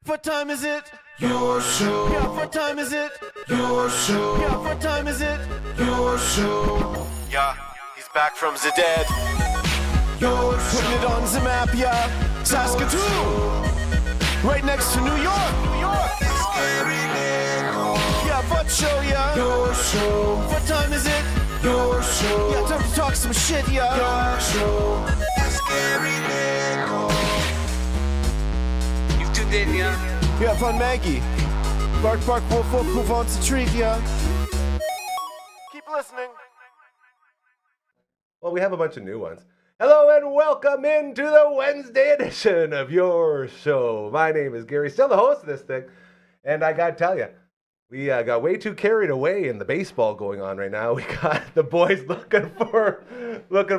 What time is it? Your show. Yeah, what time is it? Your show. Yeah, what time is it? Your show. Yeah, he's back from the dead. Your show. Putting it on the map, yeah. Saskatoon. Right next to New York. New York. Yeah, what show, yeah. Your show. What time is it? Your show. Yeah, time to talk some shit, yeah. Your show. You've tuned in, yeah? Yeah, von Maggie. Bark, bark, wolf, wolf, who wants a treat, yeah? Keep listening. Well, we have a bunch of new ones. Hello and welcome into the Wednesday edition of your show. My name is Gary, still the host of this thing. And I gotta tell you, we got way too carried away in the baseball going on right now. We got the boys looking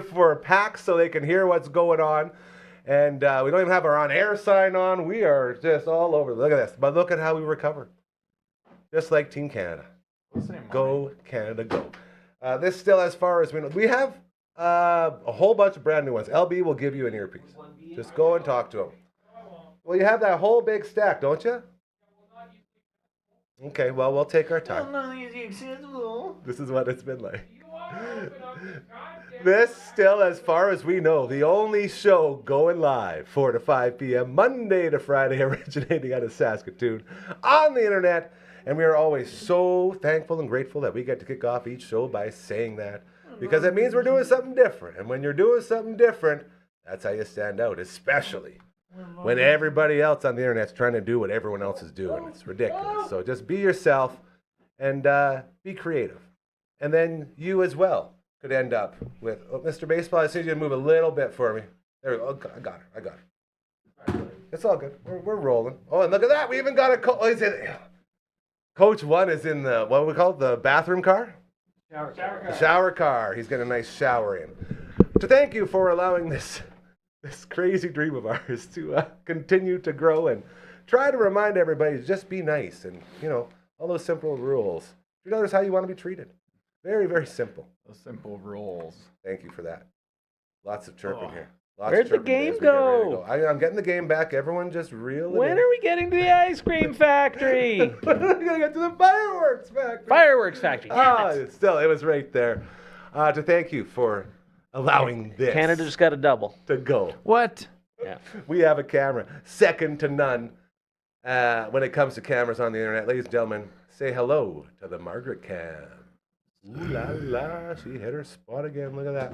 for packs so they can hear what's going on. And we don't even have our on-air sign on. We are just all over. Look at this. But look at how we recover. Just like Team Canada. Go, Canada, go. This still as far as we know. We have a whole bunch of brand new ones. LB will give you an earpiece. Just go and talk to him. Well, you have that whole big stack, don't you? Okay, well, we'll take our time. This is what it's been like. This still, as far as we know, the only show going live 4 to 5 p.m. Monday to Friday, originating out of Saskatoon on the internet. And we are always so thankful and grateful that we get to kick off each show by saying that, because it means we're doing something different. And when you're doing something different, that's how you stand out, especially when everybody else on the internet's trying to do what everyone else is doing. It's ridiculous. So just be yourself and be creative. And then you as well could end up with, Mr. Baseball, I see you to move a little bit for me. There we go. Oh, I got her. It's all good. We're rolling. Oh, and look at that. We even got a Coach 1 is in the, what we call it, the bathroom car? Shower car. The shower car. He's getting a nice shower in. So thank you for allowing this crazy dream of ours to continue to grow and try to remind everybody to just be nice and, all those simple rules. Treat others how you want to be treated. Very, very simple. Those simple rules. Thank you for that. Lots of chirping here. Lots Where'd of the chirping game as we get ready to go? I'm getting the game back. Everyone just reel it When in. are we getting to the ice cream factory? We're going to get to the fireworks factory. Fireworks factory. Damn it. Still, it was right there. To thank you for allowing this Canada just got a double. to go. What? Yeah. We have a camera, second to none when it comes to cameras on the internet. Ladies and gentlemen, say hello to the Margaret cam. Ooh la la, she hit her spot again. Look at that.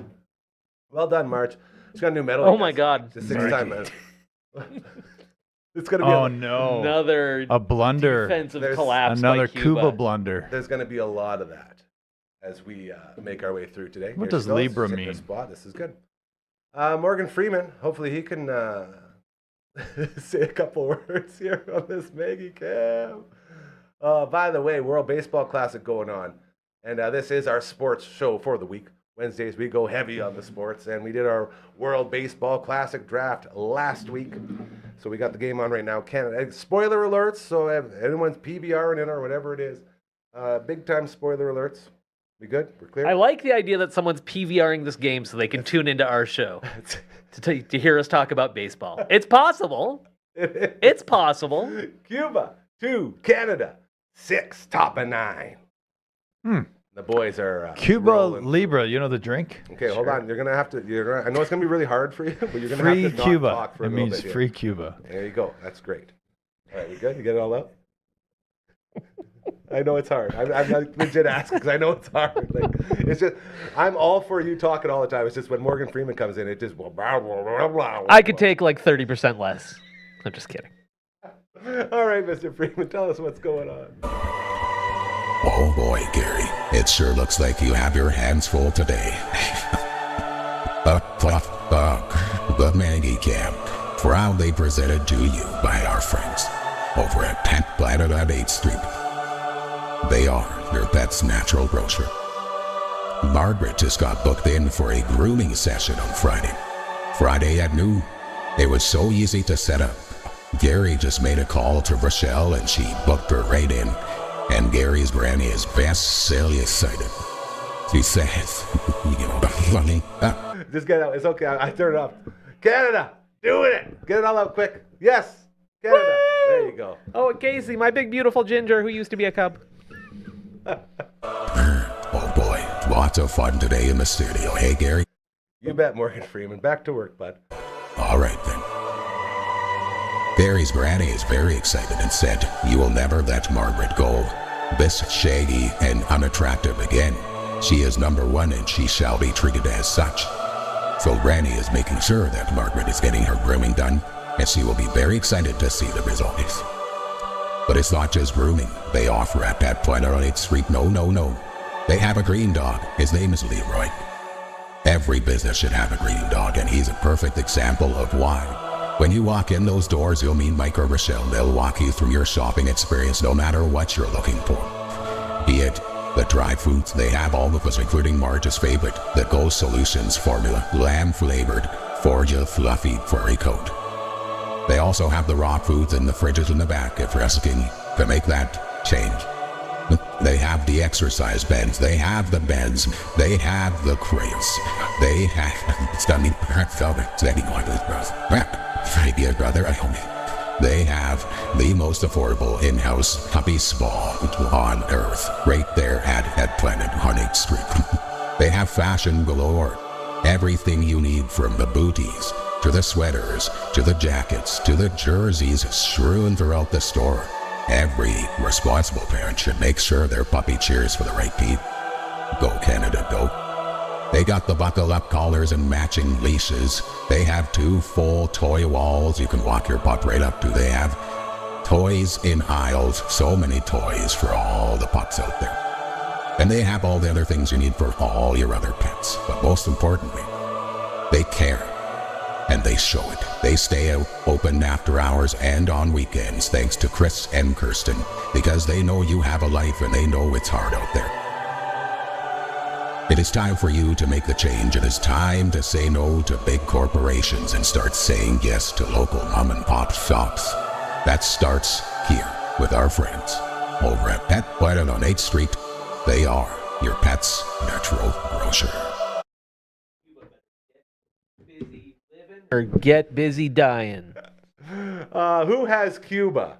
Well done, March. She's got a new medal. Oh my God. It's the 6th time. It's going to be Oh no! Another A blunder. defensive collapse Another by Cuba. Cuba blunder. There's going to be a lot of that as we make our way through today. What Here does she goes. Libra She's hitting her mean? Spot. This is good. Morgan Freeman, hopefully he can say a couple words here on this Maggie Cam. By the way, World Baseball Classic going on. And this is our sports show for the week. Wednesdays, we go heavy on the sports. And we did our World Baseball Classic draft last week. So we got the game on right now. Canada. Spoiler alerts. So if anyone's PBRing in or whatever it is, big time spoiler alerts. We good? We're clear? I like the idea that someone's PVRing this game so they can tune into our show to hear us talk about baseball. It's possible. It's possible. Cuba, 2. Canada, 6. Top of 9. The boys are Cuba rolling. Libra, you know the drink? Okay, hold on. You're gonna have to. I know it's gonna be really hard for you, but you're gonna Free have to not Cuba. talk for a It little means bit here. free Cuba. There you go. That's great. All right, you good? You get it all out? I know it's hard. I'm not legit asking because I know it's hard. Like, it's just, I'm all for you talking all the time. It's just when Morgan Freeman comes in, it just blah, blah, blah, blah, blah. I could take like 30% less. I'm just kidding. All right, Mr. Freeman, tell us what's going on. Oh boy, Gary, it sure looks like you have your hands full today. The Maggie Cam, proudly presented to you by our friends over at Pet Planet on 8th Street. They are your pet's natural grocer. Margaret just got booked in for a grooming session on Friday at noon. It was so easy to set up. Gary just made a call to Rochelle and she booked her right in. And Gary's granny is silly excited. She says, funny. Just get it out. It's okay. I turn it up. Canada, doing it. Get it all out quick. Yes, Canada. There you go. Oh, Casey, my big beautiful ginger who used to be a Cub. Oh boy, lots of fun today in the studio. Hey, Gary? You bet, Morgan Freeman. Back to work, bud. All right, then. Gary's granny is very excited and said, "You will never let Margaret go. This shaggy and unattractive again. She is number one and she shall be treated as such." So Granny is making sure that Margaret is getting her grooming done, and she will be very excited to see the results. But it's not just grooming they offer at that point on 8th Street. No. They have a green dog. His name is Leroy. Every business should have a green dog, and he's a perfect example of why. When you walk in those doors, you'll meet Mike or Rochelle. They'll walk you through your shopping experience no matter what you're looking for. Be it the dry foods, they have all of us, including Marge's favorite, the Go Solutions formula, lamb-flavored, Forgia fluffy furry coat. They also have the raw foods in the fridges in the back if you're asking to make that change. They have the exercise beds, they have the beds, they have the crates, they have stunning They have the most affordable in-house puppy spa on earth, right there at Planet on 8th Street. They have fashion galore, everything you need from the booties, to the sweaters, to the jackets, to the jerseys strewn throughout the store. Every responsible parent should make sure their puppy cheers for the right Pete. Go Canada, go. They got the buckle-up collars and matching leashes. They have 2 full toy walls you can walk your pup right up to. They have toys in aisles, so many toys for all the pups out there. And they have all the other things you need for all your other pets. But most importantly, they care. And they show it. They stay out open after hours and on weekends, thanks to Chris and Kirsten, because they know you have a life and they know it's hard out there. It is time for you to make the change. It is time to say no to big corporations and start saying yes to local mom and pop shops. That starts here with our friends over at Pet Planet on 8th Street. They are your pet's natural grocer. Or get busy dying. Who has Cuba?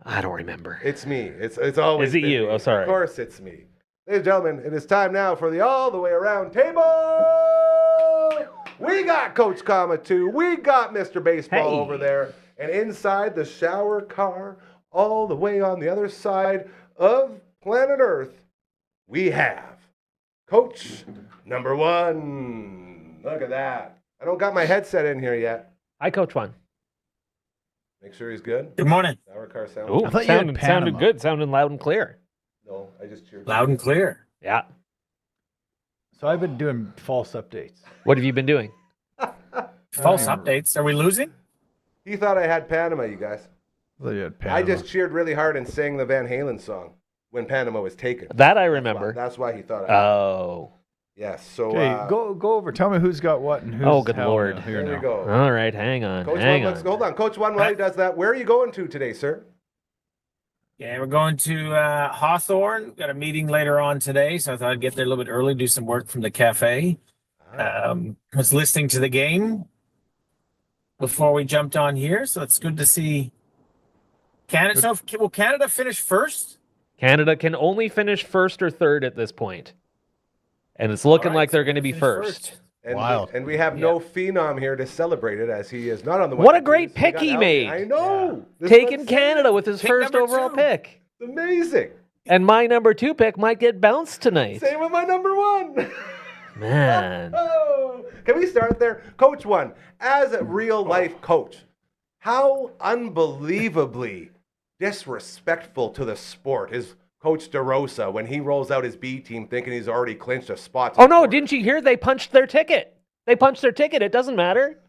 I don't remember. It's me. It's always Is it been you? me. Oh, sorry. Of course it's me. Ladies and gentlemen, it is time now for the all the way around table. We got Coach Kama 2. We got Mr. Baseball Hey. over there. And inside the shower car, all the way on the other side of planet Earth, we have Coach number 1. Look at that. I don't got my headset in here yet. I coach one. Make sure he's good. Good morning. Shower car sound. Ooh, I thought you had sounded Panama. good, sounding loud and clear. No, I just cheered. Loud and clear. Yeah. So I've been doing false updates. What have you been doing? False updates. Are we losing? He thought I had Panama, you guys. I thought you had Panama. I just cheered really hard and sang the Van Halen song when Panama was taken. That I remember. That's why he thought I Oh. Yes, so Okay, go over. Tell me who's got what and who's Oh, good how Lord. here there we now. go. All right, hang on. Coach hang One, on. hold on. Coach One, while he does that, where are you going to today, sir? Yeah, we're going to Hawthorne. Got a meeting later on today, so I thought I'd get there a little bit early, do some work from the cafe. Was listening to the game before we jumped on here, so it's good to see Canada. So will Canada finish first? Canada can only finish first or third at this point. And it's looking All right, like they're so going to be finish first. And Wild. We, and we have no phenom here to celebrate it as he is not on the What a Western great team, so we pick got he Alfie. made. I know. This is Taking what's Canada with his Pick first number overall 2. pick. amazing. And my number 2 pick might get bounced tonight. Same with my number 1. Man. Oh, can we start there? Coach One, as a real life coach, how unbelievably disrespectful to the sport is Coach DeRosa when he rolls out his B team thinking he's already clinched a spot. to Oh, the no, quarter? didn't you hear? They punched their ticket. They punched their ticket. It doesn't matter.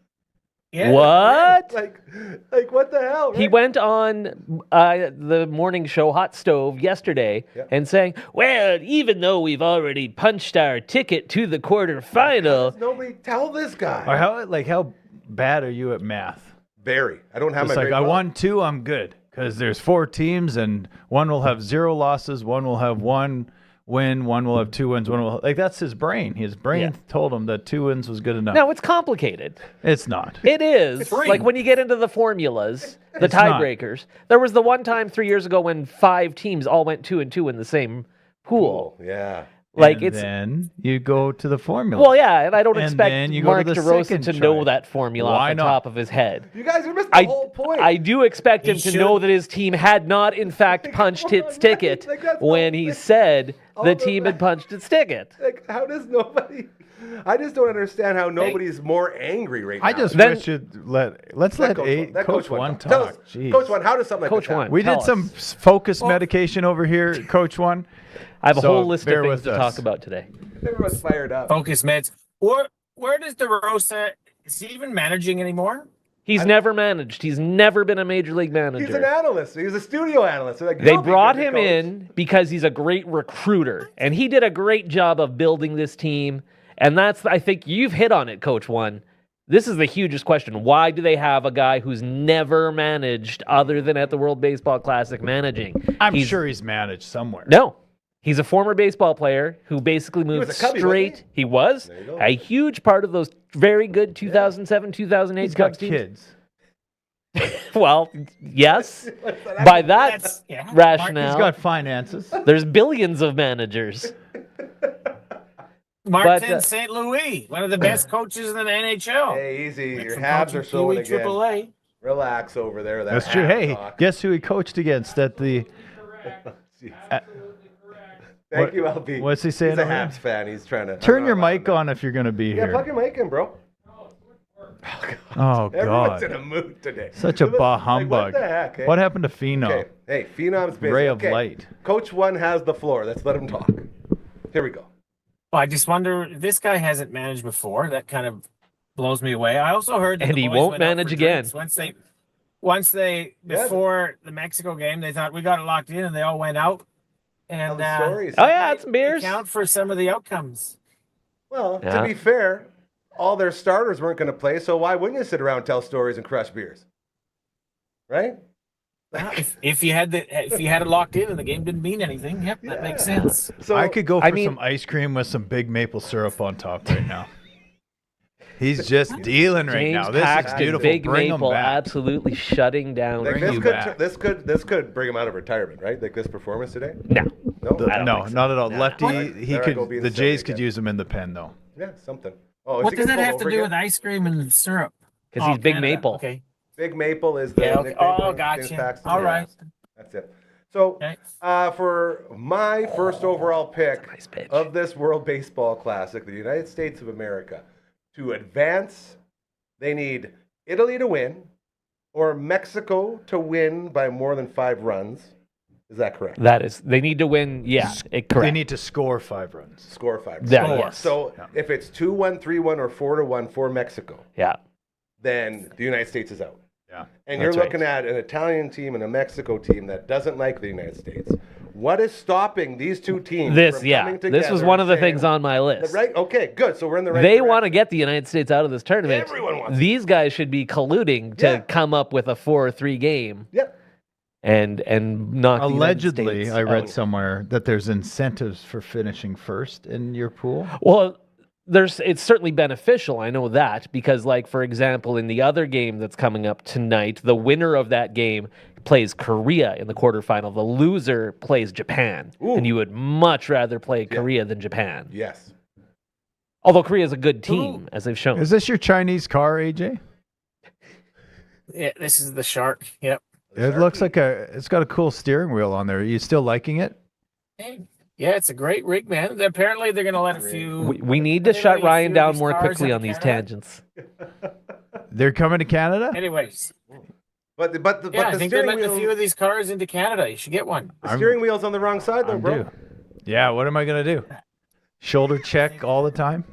Yeah. What? Like what the hell? He right? went on the morning show Hot Stove yesterday Yep. and saying, well, even though we've already punched our ticket to the quarterfinal, Nobody tell this guy. Or how bad are you at math? Very. I don't have It's my. like grade I well. won 2, I'm good. Because there's 4 teams and one will have 0 losses, one will have one win, one will have 2 wins, one will like that's his brain. His brain Yeah. told him that 2 wins was good enough. No, it's complicated. It's not. It is. Three. Like when you get into the formulas, the It's not. tiebreakers. There was the one time 3 years ago when 5 teams all went 2-2 in the same pool. Yeah. Like And it's then you go to the formula. well, yeah, and I don't And expect then you go Mark to the DeRosa second to know try. that formula Why off the not? top of his head. You guys are missing the whole point. I do expect him He to should. know that his team had not, in fact, punched its ticket Like, that's when all- he said all the the- team had punched its ticket. Like, how does nobody? I just don't understand how nobody's more angry right now. I just Then- wish you'd let's Let let Coach One Tell talk. us, Jeez. Coach One, how does something like Coach this happen? One. We Tell did some us. focus medication over here, Coach One. I have a So, whole list bear of things with to us. talk about today. Everyone's fired up. Focus meds. Where does DeRosa? Is he even managing anymore? He's never managed. He's never been a major league manager. He's an analyst. He's a studio analyst. They're like, They "You'll be brought good to him coach." in because he's a great recruiter, and he did a great job of building this team. And that's, I think you've hit on it, Coach One. This is the hugest question. Why do they have a guy who's never managed other than at the World Baseball Classic managing? I'm sure he's managed somewhere. No. He's a former baseball player who basically moved was a Cubby, straight. wasn't He was There you go. a huge part of those very good 2007, 2008 He's got Cubs teams. kids. Well, yes. By that That's- yeah. rationale, He's got finances. there's billions of managers. Martin But, St. Louis, one of the best coaches in the NHL. Hey, easy. Went Your from Habs coaching are showing Kiwi again. AAA. Relax over there. That's true. Hab Hey, talk. guess who he coached against at the? Thank you, LB. What's he saying He's a over there? Habs fan. He's trying to Turn your mic on if you're going to be Yeah, here. plug your mic in, bro. Oh Everyone's God, in a mood today. such a bah Like, humbug. What the heck? Eh? What happened to Phenom? Okay. Hey, Phenom's busy. Ray of Okay. light. Coach One has the floor. Let's let him talk. Here we go. Well, I just wonder, this guy hasn't managed before. That kind of blows me away. I also heard that And the he boys won't went out manage for again. drinks. Once they Yeah. before the Mexico game, they thought we got it locked in, and they all went out. Tell And the stories. Oh, yeah, it's beers. Account for some of the outcomes. Well, Yeah. to be fair, all their starters weren't going to play, so why wouldn't you sit around and tell stories and crush beers? Right? Well, if you had it locked in and the game didn't mean anything, yep, that makes sense. So I could go for I mean- some ice cream with some big maple syrup on top right now. He's just dealing right James now. This is Paxton, beautiful. Big Bring him Maple, back. absolutely shutting down. like, bring this you could back. this could bring him out of retirement, right? Like this performance today. No. No. I don't No, think so. not at all. Nah. Lefty, Alright, he there I go could. being The silly Jays could again. use him in the pen though. Yeah, something. Oh, is What he does gonna that pull have to over do again? with ice cream and syrup? Because he's Big Canada. Maple. Okay. Big Maple is the Yeah. Okay. nickname Oh, for James gotcha. Paxton. All Yeah, right. That's it. So, Okay. for my first overall pick Nice pitch. of this World Baseball Classic, the United States of America, to advance, they need Italy to win or Mexico to win by more than 5 runs. Is that correct? That is, they need to win. Yeah, correct. They need to score 5 runs. Score 5. That, Score. yes. So if it's 2-1, 3-1, or 4-1 for Mexico, yeah. then the United States is out. Yeah. And That's you're right. looking at an Italian team and a Mexico team that doesn't like the United States. What is stopping these two teams This, from yeah. coming This together was one of the and saying, things on my list. Right? Okay, good. So we're in the right They direction. want to get the United States out of this tournament. Everyone wants These guys should be colluding to Yeah. come up with a 4-3 game Yep. and knock the United Allegedly, States I read out. somewhere that there's incentives for finishing first in your pool. Well, it's certainly beneficial. I know that because, like, for example, in the other game that's coming up tonight, the winner of that game plays Korea in the quarterfinal. The loser plays Japan, Ooh. and you would much rather play Korea than Japan. Yes. Although Korea is a good team, as they've shown. Is this your Chinese car, AJ? Yeah, this is the shark. Yep. It looks like it's got a cool steering wheel on there. Are you still liking it? Yeah, it's a great rig, man. Apparently, they're going to let a few. We need to They're shut letting a Ryan few of down these more cars quickly into on these Canada. tangents. They're coming to Canada? Anyways, But the yeah, I the think they're steering letting a few wheel, of these cars into Canada. You should get one. the steering wheel's on the wrong side though, I'm bro. due. Yeah, what am I going to do? Shoulder check all the time?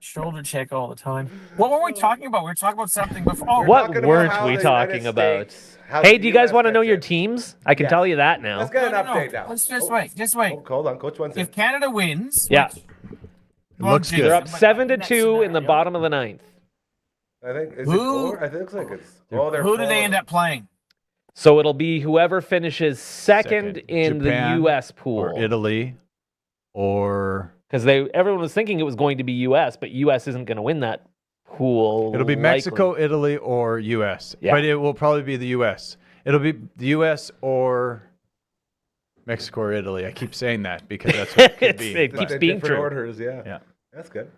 Shoulder check all the time. What were we talking about? We were talking about something before. Oh, What Talking about weren't how we the talking United about? States- how Hey, the do you guys US want to know gets your it. teams? I can Yes. tell you that now. Let's get an No, no, update no. now. Let's just wait. Just wait. Oh, hold on, Coach One's in. If Canada wins, Yeah. which- Looks geez, good. They're up but 7-2 in the scenario, bottom of the ninth. I think Who- I think it's like it's. Oh, they're Who do they falling. end up playing? So it'll be whoever finishes second in Japan the U.S. pool. or Italy, or Because everyone was thinking it was going to be U.S., but U.S. isn't going to win that pool. it'll be likely. Mexico, Italy, or U.S. Yeah. But it will probably be the U.S. It'll be the U.S. or Mexico or Italy. I keep saying that because that's what it could be. It keeps being Different true. orders, yeah. Yeah. That's good.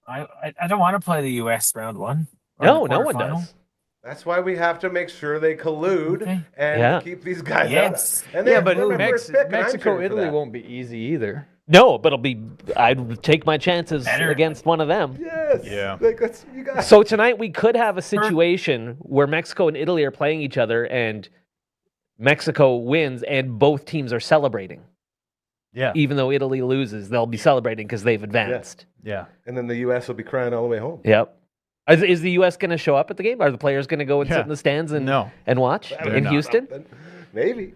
I don't want to play the U.S. round one. or No, the no one quarterfinal. does. That's why we have to make sure they collude Okay. and Yeah. keep these guys Yes. out. And Yeah, then but remember, we're spick, and I'm Mexico, cheering for Italy that. won't be easy either. No, but I'd take my chances Better. against one of them. Yes. Yeah. Like, that's, you guys. So tonight we could have a situation where Mexico and Italy are playing each other and Mexico wins and both teams are celebrating. Yeah. Even though Italy loses, they'll be celebrating because they've advanced. Yeah. And then the U.S. will be crying all the way home. Yep. Is the U.S. going to show up at the game? Are the players going to go and sit Yeah. in the stands and No. watch They're in not. Houston? Maybe.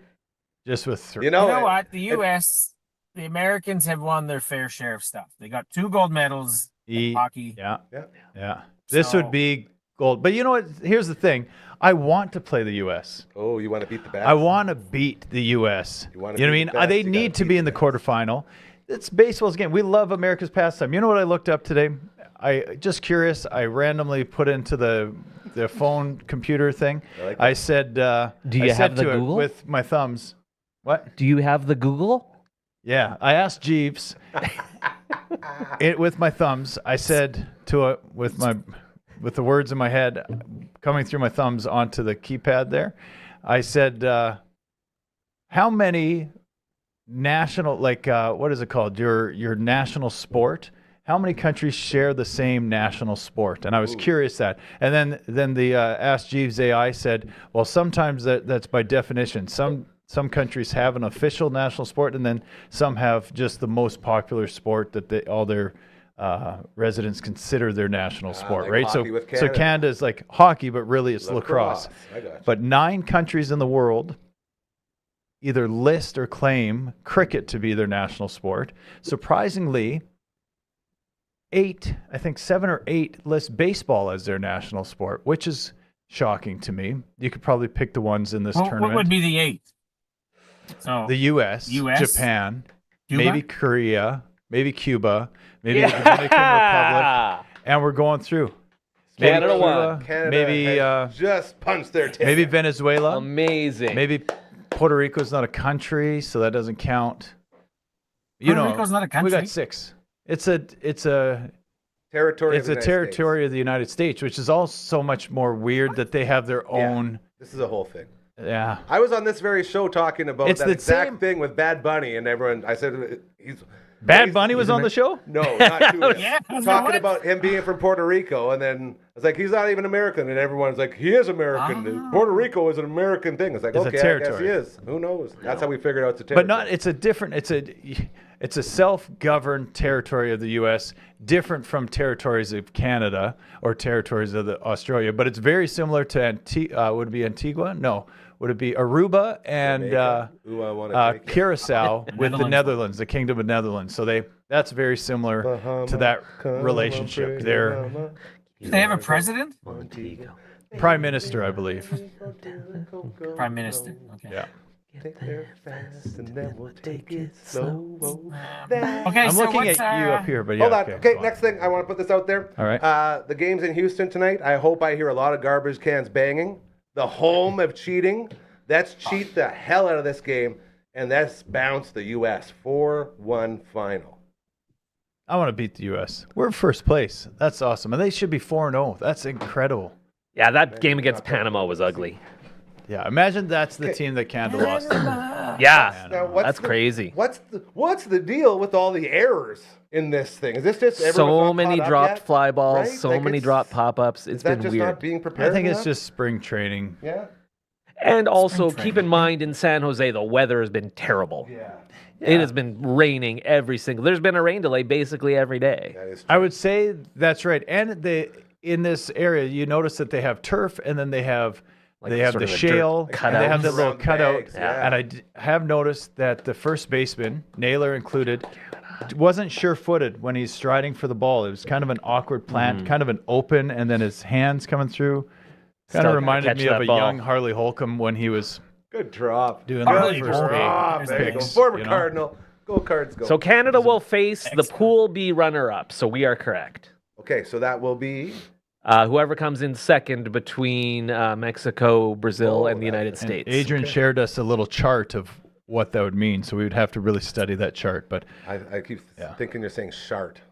Just with three. You know, You know what? The U.S., the Americans have won their fair share of stuff. They got 2 gold medals in hockey. Yeah. Yeah. Yeah. This So- would be gold. But you know what? Here's the thing. I want to play the U.S. Oh, you want to beat the bad? I want to beat the U.S. You wanna You know what I beat mean? the best, They you gotta need to beat be the in the best. quarterfinal. It's baseball's game. We love America's pastime. You know what I looked up today? I just curious. I randomly put into the phone computer thing. like I said, Do you I have said the to it Google? with my thumbs? What? Do you have the Google? Yeah, I asked Jeeves with my thumbs. I said to it with the words in my head coming through my thumbs onto the keypad there. I said, "How many national what is it called? Your national sport? How many countries share the same national sport?" And I was curious that. And then the Ask Jeeves AI said, "Well, sometimes that's by definition. Some countries have an official national sport, and then some have just the most popular sport that all their residents consider their national sport, like right? hockey with So Canada. Canada is like hockey, but really it's lacrosse. I got you. But 9 countries in the world either list or claim cricket to be their national sport. Surprisingly, 7 or 8 list baseball as their national sport, which is shocking to me. You could probably pick the ones in this tournament. What would be the 8? So The U.S., US? Japan, Cuba? maybe Korea, maybe Cuba, maybe the Dominican Republic, and we're going through. Maybe Canada Cuba, won. Canada maybe has just punched their ticket. maybe Venezuela, Amazing. maybe Puerto Rico's not a country, so that doesn't count. Puerto Rico's not a We country. got 6. It's a territory. it's a territory of the United States, which is also so much more weird that they have their own. This is a whole thing. Yeah. I was on this very show talking about It's that the exact same- thing with Bad Bunny, and everyone. I said he's Bad Bunny was on the show? No, not too. Yeah, I was talking like, what? about him being from Puerto Rico, and then I was like, he's not even American, and everyone's like, he is American. Ah. Puerto Rico is an American thing. It's like, It's a okay, I guess he territory. is. Who knows? That's how we figured out it's a territory. But not it's a self-governed territory of the US, different from territories of Canada or territories of Australia, but it's very similar to would it be Antigua? No. Would it be Aruba and Jamaica. Ooh, I wanna take it. Curacao with the Netherlands. Netherlands, the Kingdom of Netherlands. So that's very similar to that relationship. They're Do they have a president? prime minister, I believe. Prime minister. Okay. Yeah. Take there fast, and then we'll take it slow. Okay, I'm so looking what's at you our, up here, but yeah. Hold on. Okay, go next thing. I want to put this out there. All right. The game's in Houston tonight. I hope I hear a lot of garbage cans banging. The home of cheating. Let's cheat the hell out of this game, and let's bounce the U.S. 4-1 final. I want to beat the U.S. We're first place. That's awesome. And they should be 4-0. That's incredible. Yeah, that game against Panama was ugly. Yeah, imagine that's the team that Canada lost to. Yeah, Now, what's that's the- crazy. What's the deal with all the errors in this thing? Is this just So everyone's not many caught up dropped yet? fly balls, Right? so Like, many it's- dropped pop-ups. Is It's that been just weird. not being prepared? I think it's enough? just spring training. Yeah. And also, Spring keep training. in mind, in San Jose, the weather has been terrible. Yeah. It has been raining every single. There's been a rain delay basically every day. That is true. I would say that's right. And in this area, you notice that they have turf, and then they have Like the sort of a dirt shale, and cutout. they have that little Around cutout. bags, yeah. And I have noticed that the first baseman, Naylor included, wasn't sure-footed when he's striding for the ball. It was kind of an awkward plant, kind of an open, and then his hands coming through. Kind Still of gotta reminded catch me of that a ball. young Harley Holcomb when he was Good drop. doing Harley the first drop. There you go. picks, Former you know? Cardinal. Go Cards, go. So Canada will face the Excellent. Pool B runner-up. So we are correct. Okay, so that will be. Whoever comes in second between Mexico, Brazil, and the United And States. Adrian shared us a little chart of what that would mean, so we would have to really study that chart. But I keep thinking you're saying shart.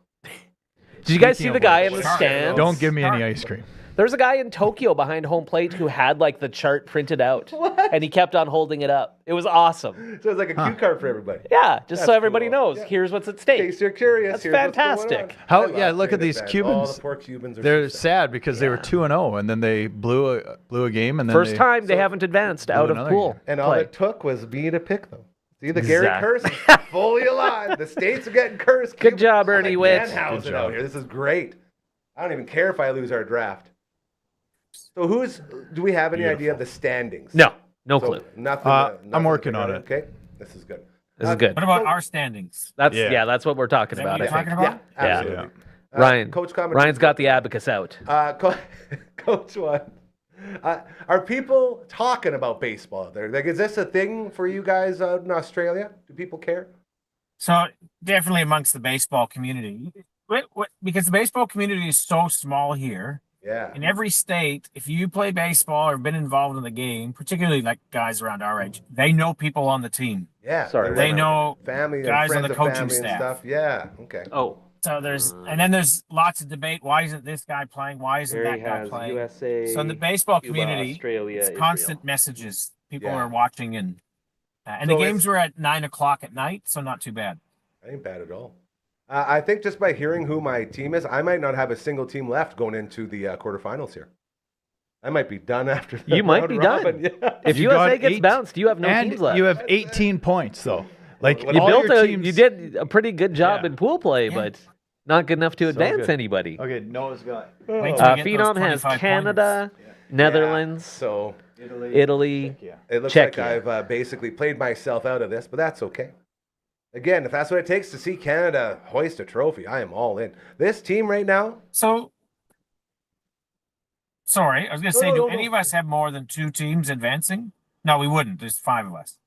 Did you guys see Speaking the of guy which, in the Shark. stands? don't give me any ice cream. There's a guy in Tokyo behind home plate who had like the chart printed out. What? And he kept on holding it up. It was awesome. So it's like a cue card for everybody. Yeah, just so That's everybody cool. knows. Yeah. Here's what's at In stake. case you're curious, That's here's what's going fantastic. on. How? I love Yeah, look at Canada these fans. Cubans. All the poor Cubans are They're so sad because they were 2-0, and then they blew a game, and then First they, time they haven't advanced out of another pool. game. And all play. it took was me to pick them. See, the Gary Exact- curse is fully alive. The states are getting cursed. Good job, Ernie I Witt. can't house Good it out job. here. This is great. I don't even care if I lose our draft. So do we have any idea of the standings? No So clue. nothing. I'm nothing to working figure on out. it. Okay, this is good. This is good. What about our standings? That's Yeah. that's what we're talking Is that about, what I you're think. talking about? Yeah, Yeah. absolutely. Ryan. Coach Comment. Ryan's got the abacus out. Coach One. Are people talking about baseball out there? Like, is this a thing for you guys out in Australia? Do people care? So definitely amongst the baseball community, because the baseball community is so small here. Yeah. In every state, if you play baseball or been involved in the game, particularly like guys around our age, they know people on the team. Yeah. Sorry, They know family and guys on friends the of coaching family and staff. stuff. Yeah. Okay. Oh. So there's lots of debate. Why isn't this guy playing? Why isn't that guy playing? USA, So in the baseball Cuba, community, Australia, it's Israel. constant messages. People Yeah. are watching, and So the games were at 9:00 at night, so not too bad. Ain't bad at all. I think just by hearing who my team is, I might not have a single team left going into the quarterfinals here. I might be done after the You might round be robin. done. Yeah. If You USA got gets 8 bounced, you have no and teams left. you have 18 points though. Like You You all built your teams, you did a pretty good job Yeah. in pool play, Yeah. but not good enough to advance good. anybody. Okay, Noah's got Wait till we get those Phenom has 25 Canada, Netherlands, So Italy. Yeah. it looks Czechia. like I've basically played myself out of this, but that's okay. Again, if that's what it takes to see Canada hoist a trophy, I am all in. This team right now, So, sorry, I was going to say, No, do no, any no. of us have more than 2 teams advancing? No, we wouldn't. There's 5 of us.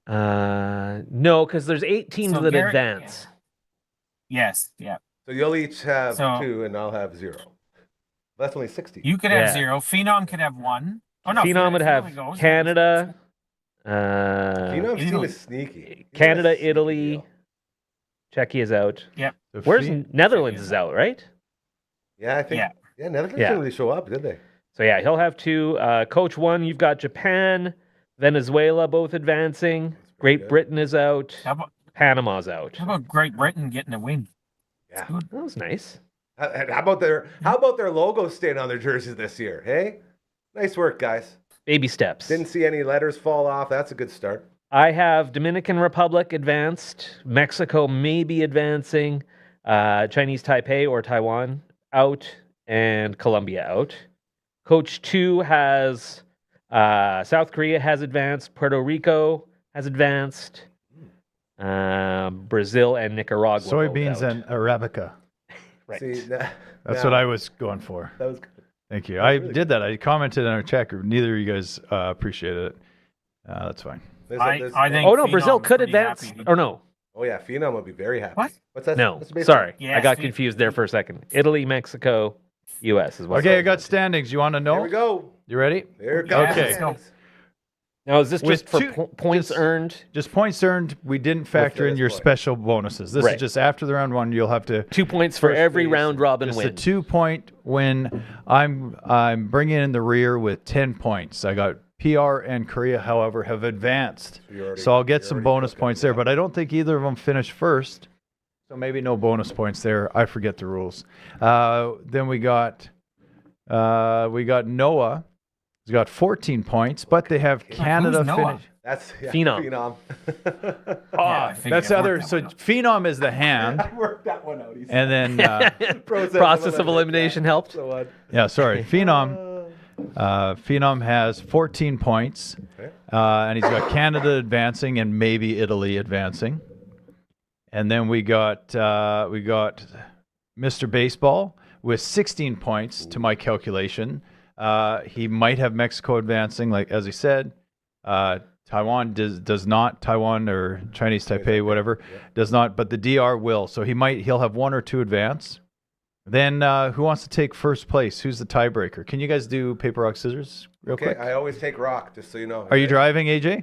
No, because there's 8 teams So that Garrett- advance. Yes, yeah. so you'll each have So- 2 and I'll have 0. That's only 60. You could have Yeah. 0. Phenom could have 1. Oh no, Phenom would have goes. Canada, Phenom's team Italy. is sneaky. Canada, He's a sneaky Italy. deal. Czechia is out. the Where's Phe- Netherlands is out, right? Yeah, I think. Yeah. Yeah, Netherlands Yeah. didn't really show up, did they? So yeah, he'll have 2. Coach 1, you've got Japan, Venezuela both advancing. pretty Great good. Britain is out. How Panama's out. about Great Britain getting a win? Yeah. That was nice. How about their logo staying on their jerseys this year? Hey, nice work, guys. Baby steps. Didn't see any letters fall off. That's a good start. I have Dominican Republic advanced, Mexico maybe advancing, Chinese Taipei or Taiwan out, and Colombia out. Coach 2 has South Korea has advanced, Puerto Rico has advanced, Brazil and Nicaragua. both soybeans out. and Arabica. Right. See, That's what I was going for. That was good. Thank you. I did that. I commented on our chat group. Neither of you guys appreciated it. That's fine. I think- Oh no, Brazil Phenom's could pretty advance. happy. Or no, Oh yeah, Phenom would be very happy. What? What's that? no. what's the baseball? Sorry, Yeah, I got Phe- confused there for a second. Italy, Mexico, U.S. is what. Okay, I got standings. You want to Here know? we go. You ready? Here it Yeah, comes. Okay. let's go. Now is this With just for two- points just- earned? Just points earned. We didn't factor in this your point. special bonuses. This Right. is just after the round 1. You'll have to 2 points for First every base, round robin just win. a 2-point win. I'm bringing in the rear with 10 points. I got PR and Korea, however, have advanced. So I'll get some bonus points there, but I don't think either of them finished first. So maybe no bonus points there. I forget the rules. Then we got Noah. He's got 14 points, but they have Canada Who's Noah? finish. That's Phenom. I figured That's I'd other. work that So one out. Phenom is the hand, I worked that one out. He said. and then Process of elimination helped. So what? yeah, sorry, Phenom. Phenom has 14 points, Okay. and he's got Canada advancing and maybe Italy advancing. And then we got Mr. Baseball with 16 points to my calculation. He might have Mexico advancing, like as he said. Taiwan does not. Taiwan or Chinese Taipei, whatever, does not. But the DR will. So he'll have one or two advance. Then who wants to take first place? Who's the tiebreaker? Can you guys do paper, rock, scissors real quick? I always take rock, just so you know. Are you driving, AJ?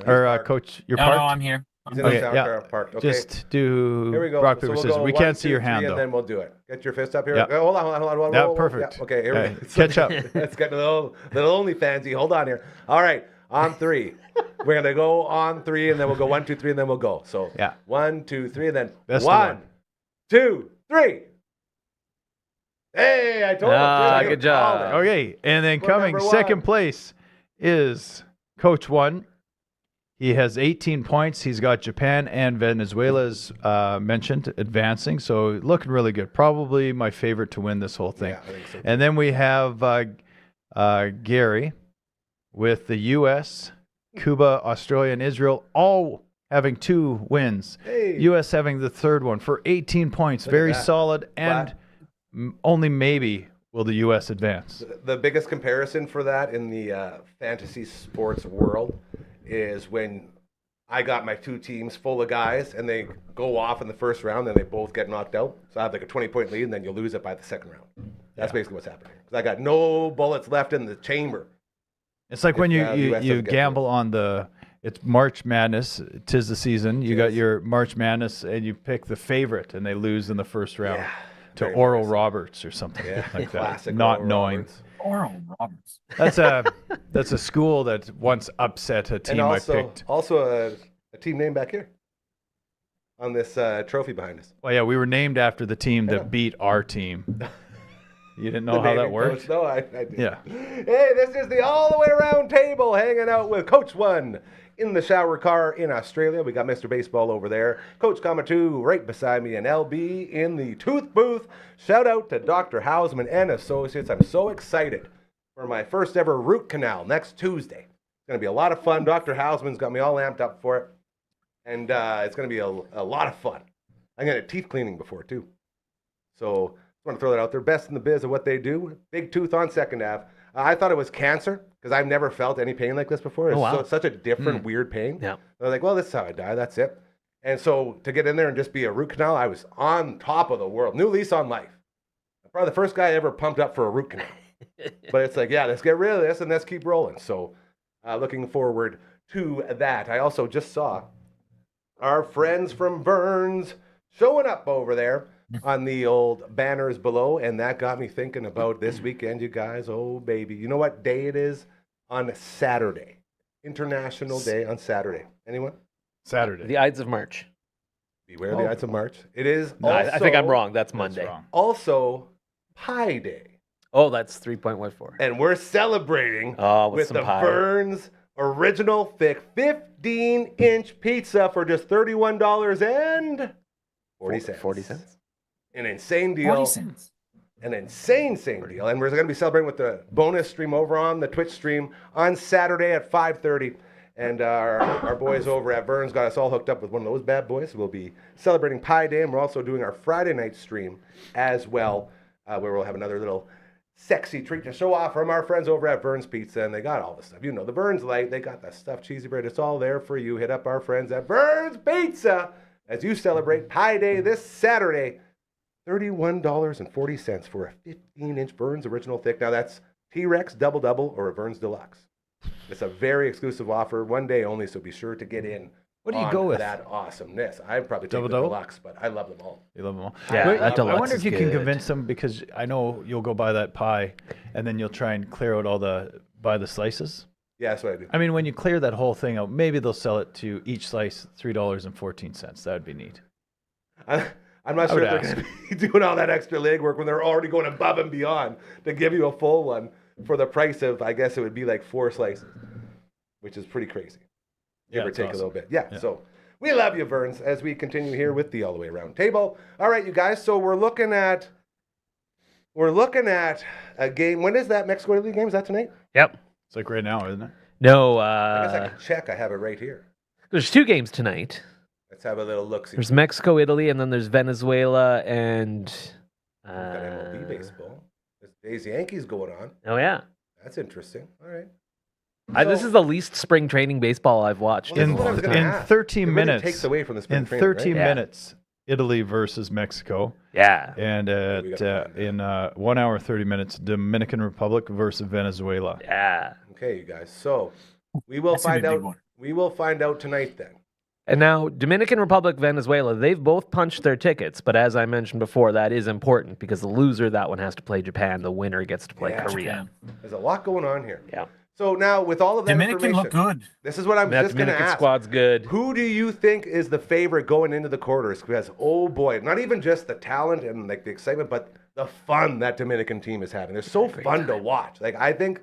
Or Coach? You're No, parked? no, I'm here. He's in the car parked. Okay. Just do Here we go. rock, So paper, we'll scissors. go We 1, can't see 2, your 3, hand, and though. then we'll do it. Get your fist up here. Yeah. Hold on. Yeah, Whoa. perfect. Yeah, okay, here we go. Catch up. Let's get a little OnlyFansy. Hold on here. All right, on 3. We're going to go on 3, and then we'll go 1, 2, 3, and then we'll go. So 1, 2, 3, and then Best of 1, one. 2, 3. Hey, I told you. Good job. Okay, and then We're coming number second 1. place is Coach 1. He has 18 points. He's got Japan and Venezuela, as mentioned, advancing. So looking really good. Probably my favorite to win this whole thing. Yeah, I think so. And then we have Gary with the U.S., Cuba, Australia, and Israel all having 2 wins. Hey. U.S. having the third one for 18 points. Look at Very that. solid. And only maybe will the U.S. advance. The biggest comparison for that in the fantasy sports world is when I got my 2 teams full of guys and they go off in the first round and they both get knocked out. So I have like a 20-point lead and then you lose it by the second round. That's basically what's happening. Because I got no bullets left in the chamber. It's like when the you US doesn't get gamble on it's March Madness. 'Tis the season. You got your March Madness and you pick the favorite and they lose in the first round to very Oral embarrassing. Roberts or something like that. Classic Not Oral knowing. Roberts. Oral Roberts. That's a school that once upset a team And I picked. also a team name back here on this trophy behind us. Well, yeah, we were named after the team that beat our team. You didn't know The how that naming worked? coach. No, I did. Yeah. Hey, this is the all the way around table hanging out with Coach 1 in the shower car in Australia. We got Mr. Baseball over there. Coach Comma 2 right beside me and LB in the tooth booth. Shout out to Dr. Hausman and Associates. I'm so excited for my first ever root canal next Tuesday. It's going to be a lot of fun. Dr. Hausman's got me all amped up for it. And it's going to be a lot of fun. I'm going to teeth cleaning before, too. So I want to throw that out there. Best in the biz of what they do. Big tooth on 2nd Ave. I thought it was cancer because I've never felt any pain like this before. It's such a different, weird pain. Yeah. I was like, well, this is how I die. That's it. And so to get in there and just be a root canal, I was on top of the world. New lease on life. Probably the first guy ever pumped up for a root canal. But it's like, yeah, let's get rid of this and let's keep rolling. So looking forward to that. I also just saw our friends from Burns showing up over there on the old banners below, and that got me thinking about this weekend, you guys. Oh, baby. You know what day it is? On Saturday. International Day on Saturday. Anyone? Saturday. The Ides of March. Beware the Ides of March. It is No, I think I'm wrong. That's That's Monday. wrong. also Pie Day. Oh, that's 3.14. And we're celebrating Oh, with with some the pie. Burns Original Thick 15-inch pizza for just $31.40. 40 cents. An insane deal. 40 cents. An insane deal. And we're going to be celebrating with the bonus stream over on the Twitch stream on Saturday at 5:30. And our boys over at Burns got us all hooked up with one of those bad boys. We'll be celebrating Pie Day, and we're also doing our Friday night stream as well, where we'll have another little sexy treat to show off from our friends over at Burns Pizza. And they got all the stuff. You know, the Burns Light, they got the stuffed cheesy bread. It's all there for you. Hit up our friends at Burns Pizza as you celebrate Pie Day this Saturday. $31.40 for a 15-inch Burns Original Thick. Now that's T-Rex Double or a Burns Deluxe. It's a very exclusive offer, one day only, so be sure to get in. What do you on go with? That awesomeness. I'd probably take the Double? Deluxe, but I love them all. You love them all. Yeah, But that I deluxe wonder if is you can good. convince them, because I know you'll go buy that pie and then you'll try and clear out buy the slices. Yeah, that's what I do. I mean, when you clear that whole thing out, maybe they'll sell it to each slice $3.14. That would be neat. I'm not I sure would if they're ask. going to be doing all that extra legwork when they're already going above and beyond to give you a full one for the price of, I guess it would be like 4 slices, which is pretty crazy. Give or it's take awesome. a little bit. Yeah, so we love you, Burns, as we continue here with the All the Way Around Table. All right, you guys, so we're looking at a game. When is that Mexico-Italy game? Is that tonight? Yep. It's like right now, isn't it? No, I guess I can check. I have it right here. there's 2 games tonight. Let's have a little look-see. There's Mexico, Italy, and then there's Venezuela and We've got MLB baseball. There's Days Yankees going on. oh yeah, That's interesting. All right. This is the least spring training baseball I've watched. Well, In, this is what I was gonna in ask. 13 It really minutes. takes away from the spring in training, 13 right? Yeah. minutes, Italy versus Mexico. Yeah. And we gotta find in 1 hour 30 minutes, Dominican Republic versus Venezuela. Yeah. Okay, you guys. So we will That's gonna find be a big out. one. We will find out tonight then. And now, Dominican Republic, Venezuela, they've both punched their tickets. But as I mentioned before, that is important because the loser, that one has to play Japan. The winner gets to play Yeah. Korea. Japan. There's a lot going on here. Yeah. So now, with all of that Dominican information, look good. this is what I'm That just going to Dominican ask. squad's good. Who do you think is the favorite going into the quarters? Because, oh boy, not even just the talent and like the excitement, but the fun that Dominican team is having. They're so fun to watch. Like, I think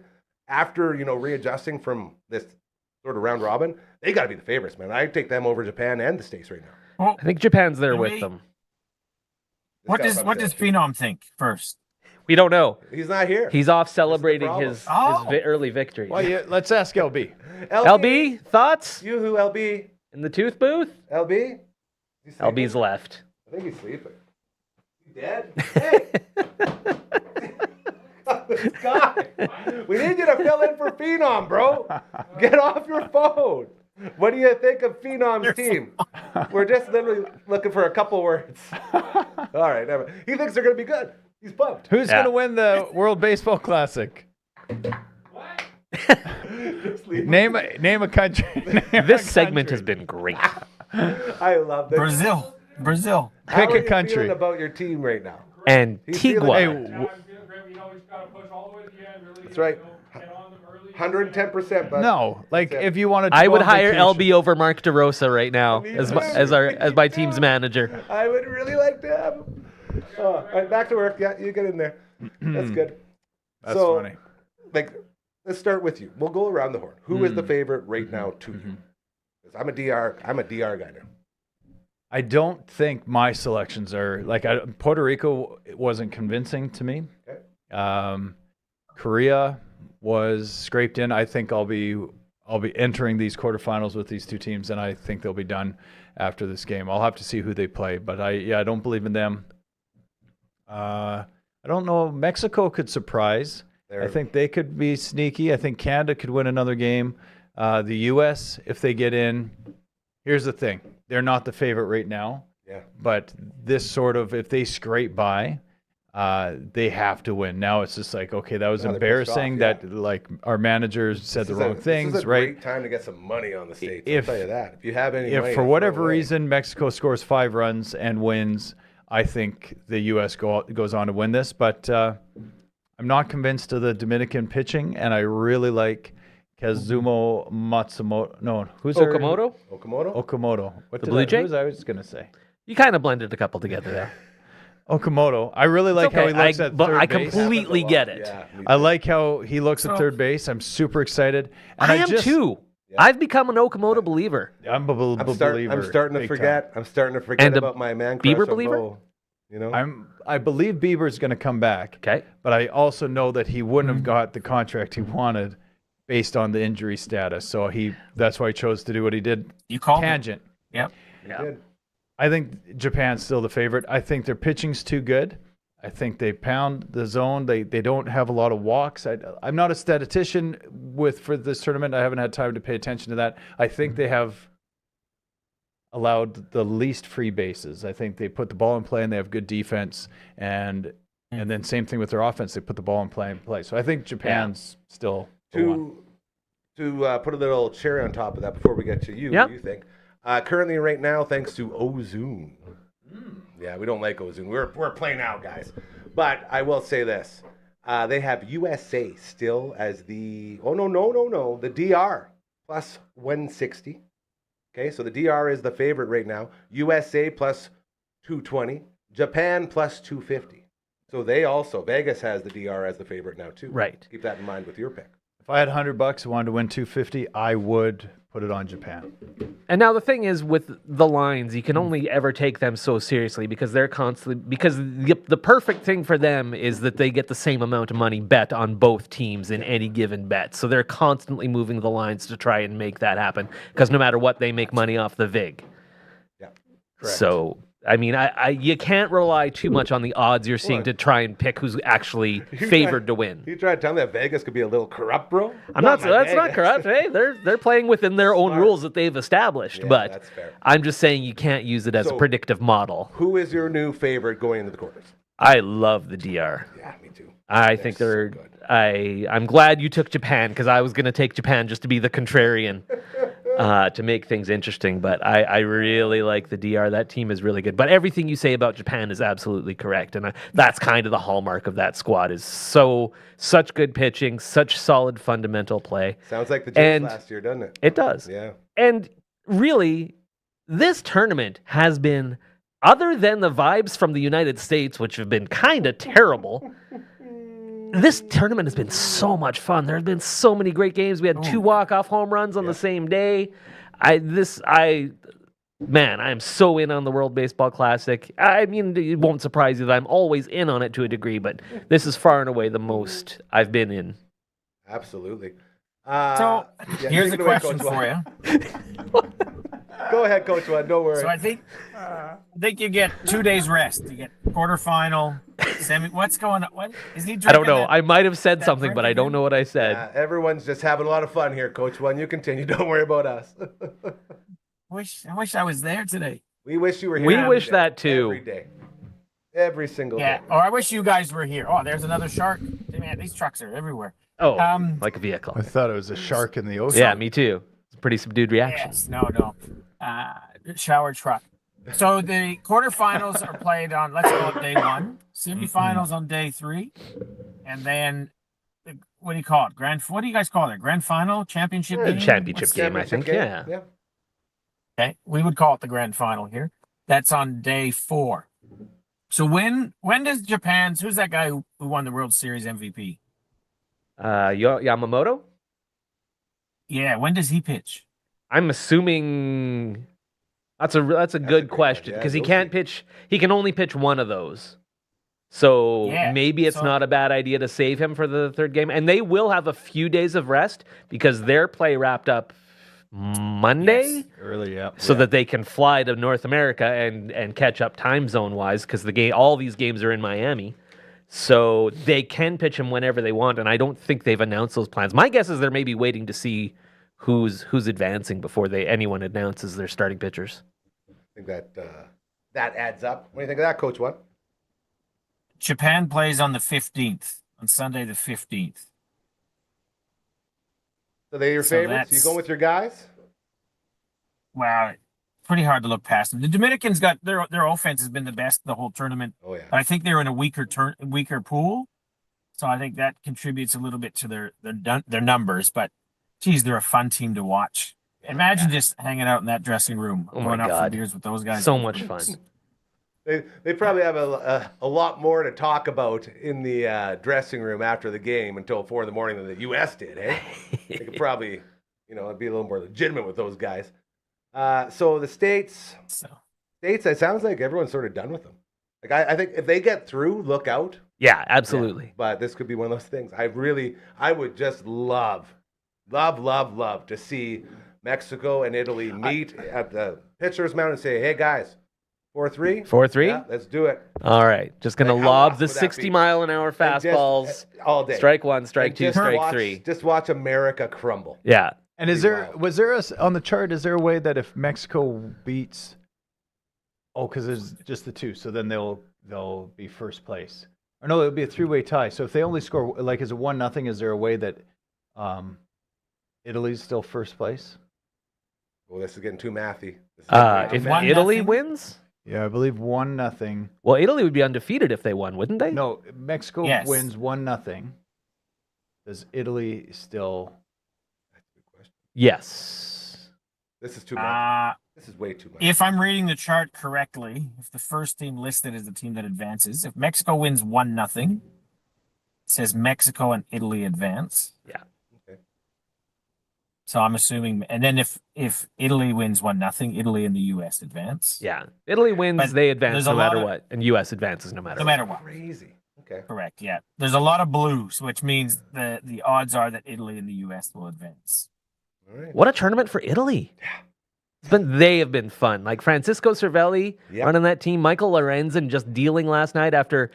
after, readjusting from this sort of round robin, they got to be the favorites, man. I take them over Japan and the States right now. Well, I think Japan's there Do with we- them. what This does guy's what does upset, too. Phenom think first? We don't know. He's not here. He's off celebrating problem. his Oh. early victory. Well, yeah, let's ask LB. LB, thoughts? You who, LB? In the tooth booth? LB? He's sleeping? LB's left. I think he's sleeping. You dead? Hey! This guy. We need you to fill in for Phenom, bro. Get off your phone. What do you think of Phenom's team? We're just literally looking for a couple words. All right, never. He thinks they're going to be good. He's pumped. Who's Yeah. going to win the World Baseball Classic? Name a country. Name This a segment country. has been great. I love that. Brazil. Brazil. How Pick are a you country. feeling about your team right now? Antigua. Hey, That's right. 110%. But no, like That's it. if you wanted to I go would on hire vacation- LB over Mark DeRosa right now Me as too. my team's manager. I would really like to have him. Oh, all right, back to work. Yeah, you get in there. That's good. That's so, funny. Like, let's start with you. We'll go around the horn. Who is the favorite right now to you? 'Cause I'm a DR guy now. I don't think my selections are like Puerto Rico wasn't convincing to me. Okay. Korea was scraped in. I think I'll be entering these quarterfinals with these two teams, and I think they'll be done after this game. I'll have to see who they play, but I don't believe in them. I don't know. Mexico could surprise. I think they could be sneaky. I think Canada could win another game. The U.S., if they get in, here's the thing. They're not the favorite right now. Yeah. But this sort of, if they scrape by, they have to win. Now it's just like, okay, that was Now they're pissed embarrassing off, that like our managers said the wrong This things, is a right? great time to get some money on the States. If- I'll tell you that. If you have any money If to for throw whatever away. reason Mexico scores 5 runs and wins, I think the U.S. goes on to win this. But I'm not convinced of the Dominican pitching, and I really like Kazumo Matsumoto. No, who's their- Okamoto? Okamoto? Okamoto. What The did Blue I, Jay? who was I was going to say? You kind of blended a couple together there. Okamoto. I really like how he Okay, looks at but third I base. completely get it. Yeah, me I too. like how he looks at third base. I'm super excited. And I am too. I've become an Okamoto believer. I'm a believer. I'm starting to big forget. time. I'm starting to forget And a about my man crush Bieber on believer? Bo, you know? I believe Bieber's going to come back. Okay. But I also know that he wouldn't have got the contract he wanted based on the injury status. So that's why he chose to do what he did. You called it. Tangent. Yep. Yeah. Good. I think Japan's still the favorite. I think their pitching's too good. I think they pound the zone. They don't have a lot of walks. I'm not a statistician for this tournament. I haven't had time to pay attention to that. I think they have allowed the least free bases. I think they put the ball in play and they have good defense. And then same thing with their offense. They put the ball in play. So I think Japan's still the one. To put a little cherry on top of that before we get to you, Yep. what do you think? Currently, right now, thanks to Ozune. Yeah, we don't like Ozune. We're playing out, guys. But I will say this. They have USA still as the... Oh, no. The DR plus 160. Okay, so the DR is the favorite right now. USA plus 220. Japan plus 250. So they also... Vegas has the DR as the favorite now, too. Right. Keep that in mind with your pick. If I had $100 and wanted to win 250, I would put it on Japan. And now the thing is with the lines, you can only ever take them so seriously because they're constantly the perfect thing for them is that they get the same amount of money bet on both teams in any given bet. So they're constantly moving the lines to try and make that happen because no matter what, they make money off the vig. Yeah, correct. So I mean, you can't rely too much on the odds you're seeing to try and pick who's actually favored to win. You try to tell me that Vegas could be a little corrupt, bro? That's not corrupt. Hey, they're playing within their own rules that they've established. Yeah, but that's fair. I'm just saying you can't use it as a predictive model. Who is your new favorite going into the quarters? I love the DR. Yeah, me too. I think they're. So good. I'm glad you took Japan because I was going to take Japan just to be the contrarian. To make things interesting, but I really like the DR. That team is really good. But everything you say about Japan is absolutely correct, and that's kind of the hallmark of that squad is such good pitching, such solid fundamental play. Sounds like the Jays last year, doesn't it? It does. Yeah. And really, this tournament has been, other than the vibes from the United States, which have been kind of terrible. This tournament has been so much fun. There have been so many great games. We had 2 walk-off home runs on the same day. I am so in on the World Baseball Classic. I mean, it won't surprise you that I'm always in on it to a degree, but this is far and away the most I've been in. Absolutely. So here's a question for you. Go ahead, Coach One. Don't worry. So I think you get 2 days rest. You get quarterfinal, semi. What's going on? What is he drinking? I don't know. I might have said something, but I don't know what I said. Everyone's just having a lot of fun here, Coach One. You continue. Don't worry about us. I wish I was there today. We wish you were here. We wish that too. Every day. Every single day. Yeah. Or I wish you guys were here. Oh, there's another shark. Man, these trucks are everywhere. Oh, like a vehicle. I thought it was a shark in the ocean. Yeah, me too. It's a pretty subdued reaction. Yes. No. Shower truck. So the quarterfinals are played on, let's go on day 1. Semifinals on day 3. And then, what do you call it? What do you guys call it? Grand final? Championship game? Championship game, I think. Yeah. Okay. We would call it the grand final here. That's on day 4. So when does Japan's, who's that guy who won the World Series MVP? Yamamoto? Yeah. When does he pitch? I'm assuming that's a good question because he can't pitch. He can only pitch one of those. So maybe it's not a bad idea to save him for the third game. And they will have a few days of rest because their play wrapped up Monday. Early, yeah. So that they can fly to North America and catch up time zone wise because all these games are in Miami. So they can pitch him whenever they want. And I don't think they've announced those plans. My guess is they're maybe waiting to see who's advancing before anyone announces their starting pitchers. I think that adds up. What do you think of that, Coach One? Japan plays on the 15th, on Sunday the 15th. So they're your favorites? You going with your guys? Wow, pretty hard to look past them. The Dominicans got their offense has been the best the whole tournament. Oh yeah. I think they're in a weaker pool, so I think that contributes a little bit to their numbers. But geez, they're a fun team to watch. Imagine just hanging out in that dressing room, going out for beers with those guys. So much fun. They probably have a lot more to talk about in the dressing room after the game until 4 a.m. than the U.S. did, eh? They could probably, be a little more legitimate with those guys. So the States, it sounds like everyone's sort of done with them. Like I think if they get through, look out. Yeah, absolutely. Yeah, but this could be one of those things. I would just love to see Mexico and Italy meet at the pitcher's mound and say, hey guys, 4-3? 4-3? Yeah, let's do it. All right. Just going to lob the 60-mile-an-hour fastballs. All day. Strike 1, strike 2, strike 3. Just watch America crumble. Yeah. And on the chart, is there a way that if Mexico beats, because there's just the 2, so then they'll be first place. Or no, it'll be a 3-way tie. So if they only score, like, is it 1-0, is there a way that Italy's still first place? Well, this is getting too mathy. If Italy wins? Yeah, I believe 1-0. Well, Italy would be undefeated if they won, wouldn't they? No, Mexico wins 1-0. Does Italy still? That's a good question. Yes. This is too much. This is way too much. If I'm reading the chart correctly, if the first team listed is the team that advances, if Mexico wins 1-0, it says Mexico and Italy advance. Yeah. Okay. So I'm assuming, and then if Italy wins 1-0, Italy and the U.S. advance. Yeah, Italy wins, But they advance no there's a matter lot of- what, and U.S. advances no matter No what. matter what. Crazy. Okay. Correct. Yeah. There's a lot of blues, which means the odds are that Italy and the U.S. will advance. All right. What a tournament for Italy. They have been fun. Like Francisco Cervelli Yep. running that team, Michael Lorenzen just dealing last night after.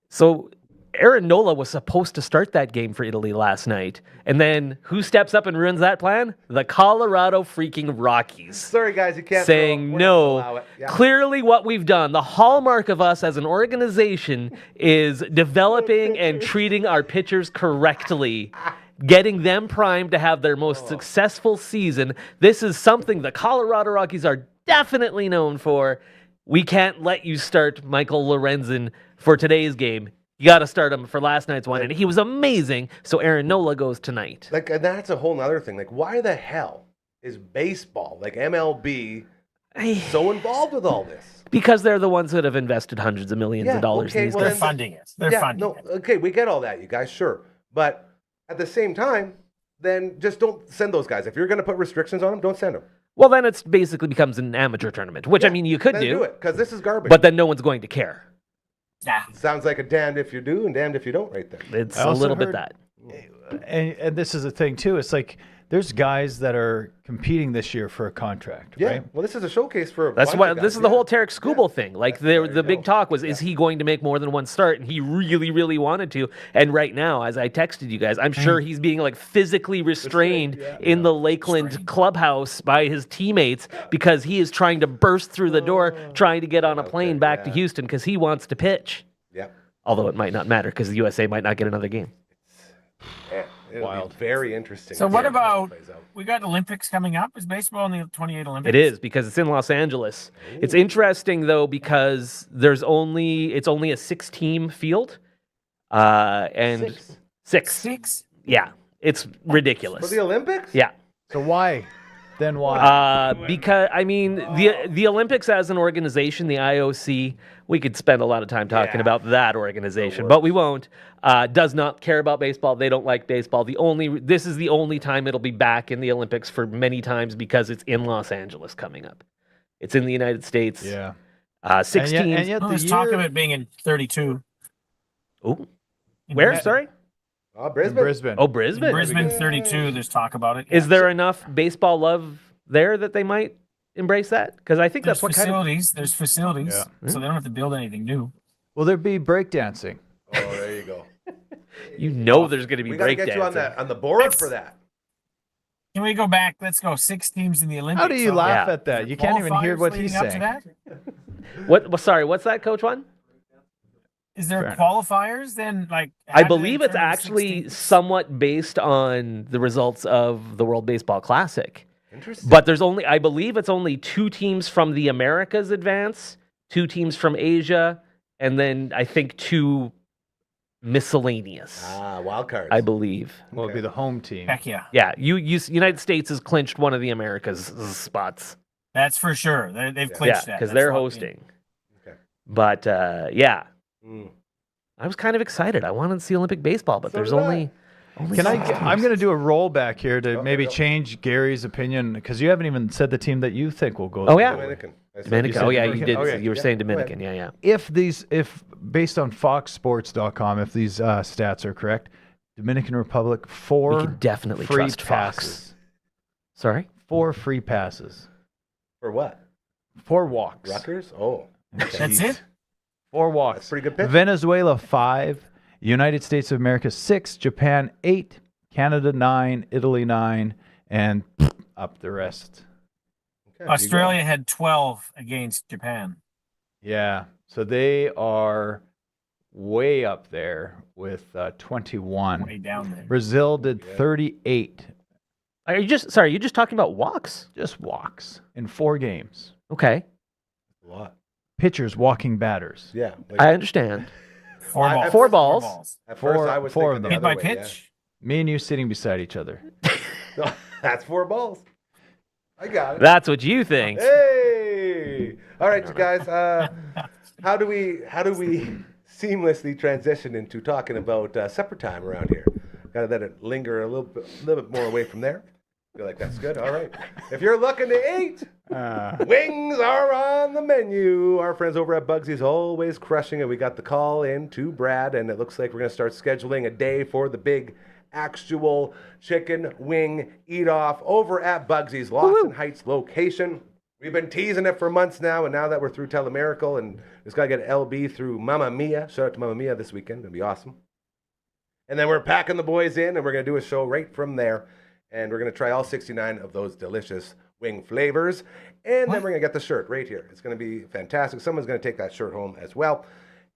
So Aaron Nola was supposed to start that game for Italy last night. And then who steps up and ruins that plan? The Colorado freaking Rockies. Sorry, guys, you can't. Saying we're not gonna no. allow it. Yeah. Clearly, what we've done, the hallmark of us as an organization, is developing and treating our pitchers correctly, getting them primed to have their most successful season. This is something the Colorado Rockies are definitely known for. We can't let you start Michael Lorenzen for today's game. You got to start him for last night's one, and he was amazing. So Aaron Nola goes tonight. Like, and that's a whole nother thing. Like, why the hell is baseball, like MLB, so involved with all this? Because they're the ones that have invested hundreds of millions of dollars in these They're guys. funding it. They're funding it. Okay, we get all that, you guys, sure. But at the same time, then just don't send those guys. If you're going to put restrictions on them, don't send them. Well, then it basically becomes an amateur tournament, which I mean you could Then do it, because this is garbage. but then no one's going to care. Yeah. Sounds like a damned if you do and damned if you don't right there. It's I a also little bit heard- that. And this is the thing too. It's like there's guys that are competing this year for a contract, Yeah, right? well, this is a showcase for a That's bunch why of this guys, is the yeah. whole Tarek Skubal thing. Like There you the big go. talk was, is he going to make more than one start? And he really, really wanted to. And right now, as I texted you guys, I'm sure he's being like physically restrained in the Lakeland clubhouse by his teammates because he is trying to burst through the door, trying to get on a plane back to Houston because he wants to pitch. Yeah. Although it might not matter because the USA might not get another game. Yeah, it'll be very interesting. So to what see how that about, plays out. we got Olympics coming up? Is baseball in the 28 Olympics? It is because it's in Los Angeles. It's interesting though because it's only a 6-team field, and six. 6? Yeah, it's ridiculous. For the Olympics? Yeah, So why? Then why? because I mean the Olympics as an organization, the IOC, we could spend a lot of time talking about that organization, but we won't. Does not care about baseball. They don't like baseball. This is the only time it'll be back in the Olympics for many times because it's in Los Angeles coming up. It's in the United States. Yeah. 6 And teams. yet Well, the there's talk of year it being in 32. Ooh. In Where? Brisbane. Sorry. Oh, in Brisbane. Brisbane. Oh, In Brisbane. Brisbane 32, there's talk about it. Is yeah. there enough baseball love there that they might embrace that? Because I think There's that's what kind of. facilities. There's facilities. Yeah. So they don't have to build anything new. Will there be breakdancing? Oh, there you go. You know there's going to be We got to get you on breakdancing. the board for that. Can we go back? Let's go. 6 teams in the Olympics. How do you So laugh Yeah. at that? You can't even hear qualifiers what he's leading up to saying. that? What? Sorry, what's that, Coach One? Is there Fair enough. qualifiers then? Like I how do they believe it's determine actually 16? somewhat based on the results of the World Baseball Classic. Interesting. But I believe it's only 2 teams from the Americas advance, 2 teams from Asia, and then I think 2 miscellaneous. Wild cards. I believe. Will it be the home team? Heck yeah. Yeah, United States has clinched one of the Americas spots. That's for sure. They've clinched Yeah, that. because That's they're locked in. hosting. Okay. But yeah, Mm. I was kind of excited. I wanted to see Olympic baseball, but So there's did I. only Can I? 6 I'm teams. going to do a rollback here to Okay, maybe go. change Gary's opinion because you haven't even said the team that you think will go. Oh, yeah. Dominican. I said- Dominican. said Oh yeah, Dominican? you did. Okay. You were Yeah, saying go Dominican. ahead. Yeah. If based on FoxSports.com, if these stats are correct, Dominican Republic We 4 can definitely free trust Fox. passes. Sorry. 4 free passes. For what? 4 walks. Rutgers? Oh. That's it? 4 walks. That's pretty good pitch. Venezuela 5, United States of America 6, Japan 8, Canada 9, Italy 9, and up the rest. Okay, you Australia had 12 against Japan. Yeah, so they are way up there with 21. Way down there. Brazil did 38, Are you just sorry? You're just talking about walks? just walks in 4 games. Okay, go. A lot. Pitchers walking batters. Yeah. like- I understand. 4 I- balls. I- 4 balls. At first, Four- I was four thinking of the Hit other by way, pitch? Me and you sitting beside each other. Yeah. That's 4 balls. I got it. That's what you think. Hey! All right, you guys. How do we seamlessly transition into talking about supper time around here? Got to let it linger a little bit more away from there. Feel like that's good. All right. If you're looking to eat, wings are on the menu. Our friends over at Bugsy's always crushing it. We got the call in to Brad, and it looks like we're going to start scheduling a day for the big actual chicken wing eat-off over at Bugsy's Lawson Heights location. We've been teasing it for months now, and now that we're through Telemiracle and just got to get LB through Mamma Mia. Shout out to Mamma Mia this weekend. It'll be awesome. And then we're packing the boys in, and we're going to do a show right from there. And we're going to try all 69 of those delicious wing flavors. And then we're going to get the shirt right here. It's going to be fantastic. Someone's going to take that shirt home as well.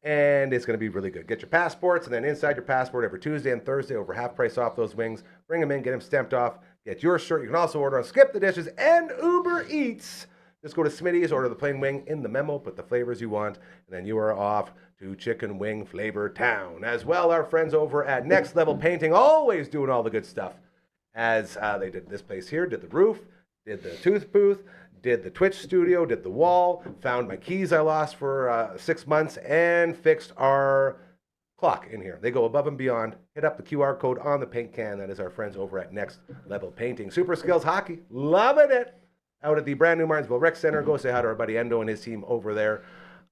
And it's going to be really good. Get your passports, and then inside your passport every Tuesday and Thursday, over half price off those wings. Bring them in, get them stamped off, get your shirt. You can also order on Skip the Dishes and Uber Eats. Just go to Smitty's, order the plain wing in the memo, put the flavors you want, and then you are off to Chicken Wing Flavor Town. As well, our friends over at Next Level Painting, always doing all the good stuff. As they did this place here, did the roof, did the tooth booth, did the Twitch studio, did the wall, found my keys I lost for 6 months, and fixed our clock in here. They go above and beyond. Hit up the QR code on the paint can. That is our friends over at Next Level Painting. Super Skills Hockey, loving it. Out at the brand new Martinsville Rec Center. Go say hi to our buddy Endo and his team over there.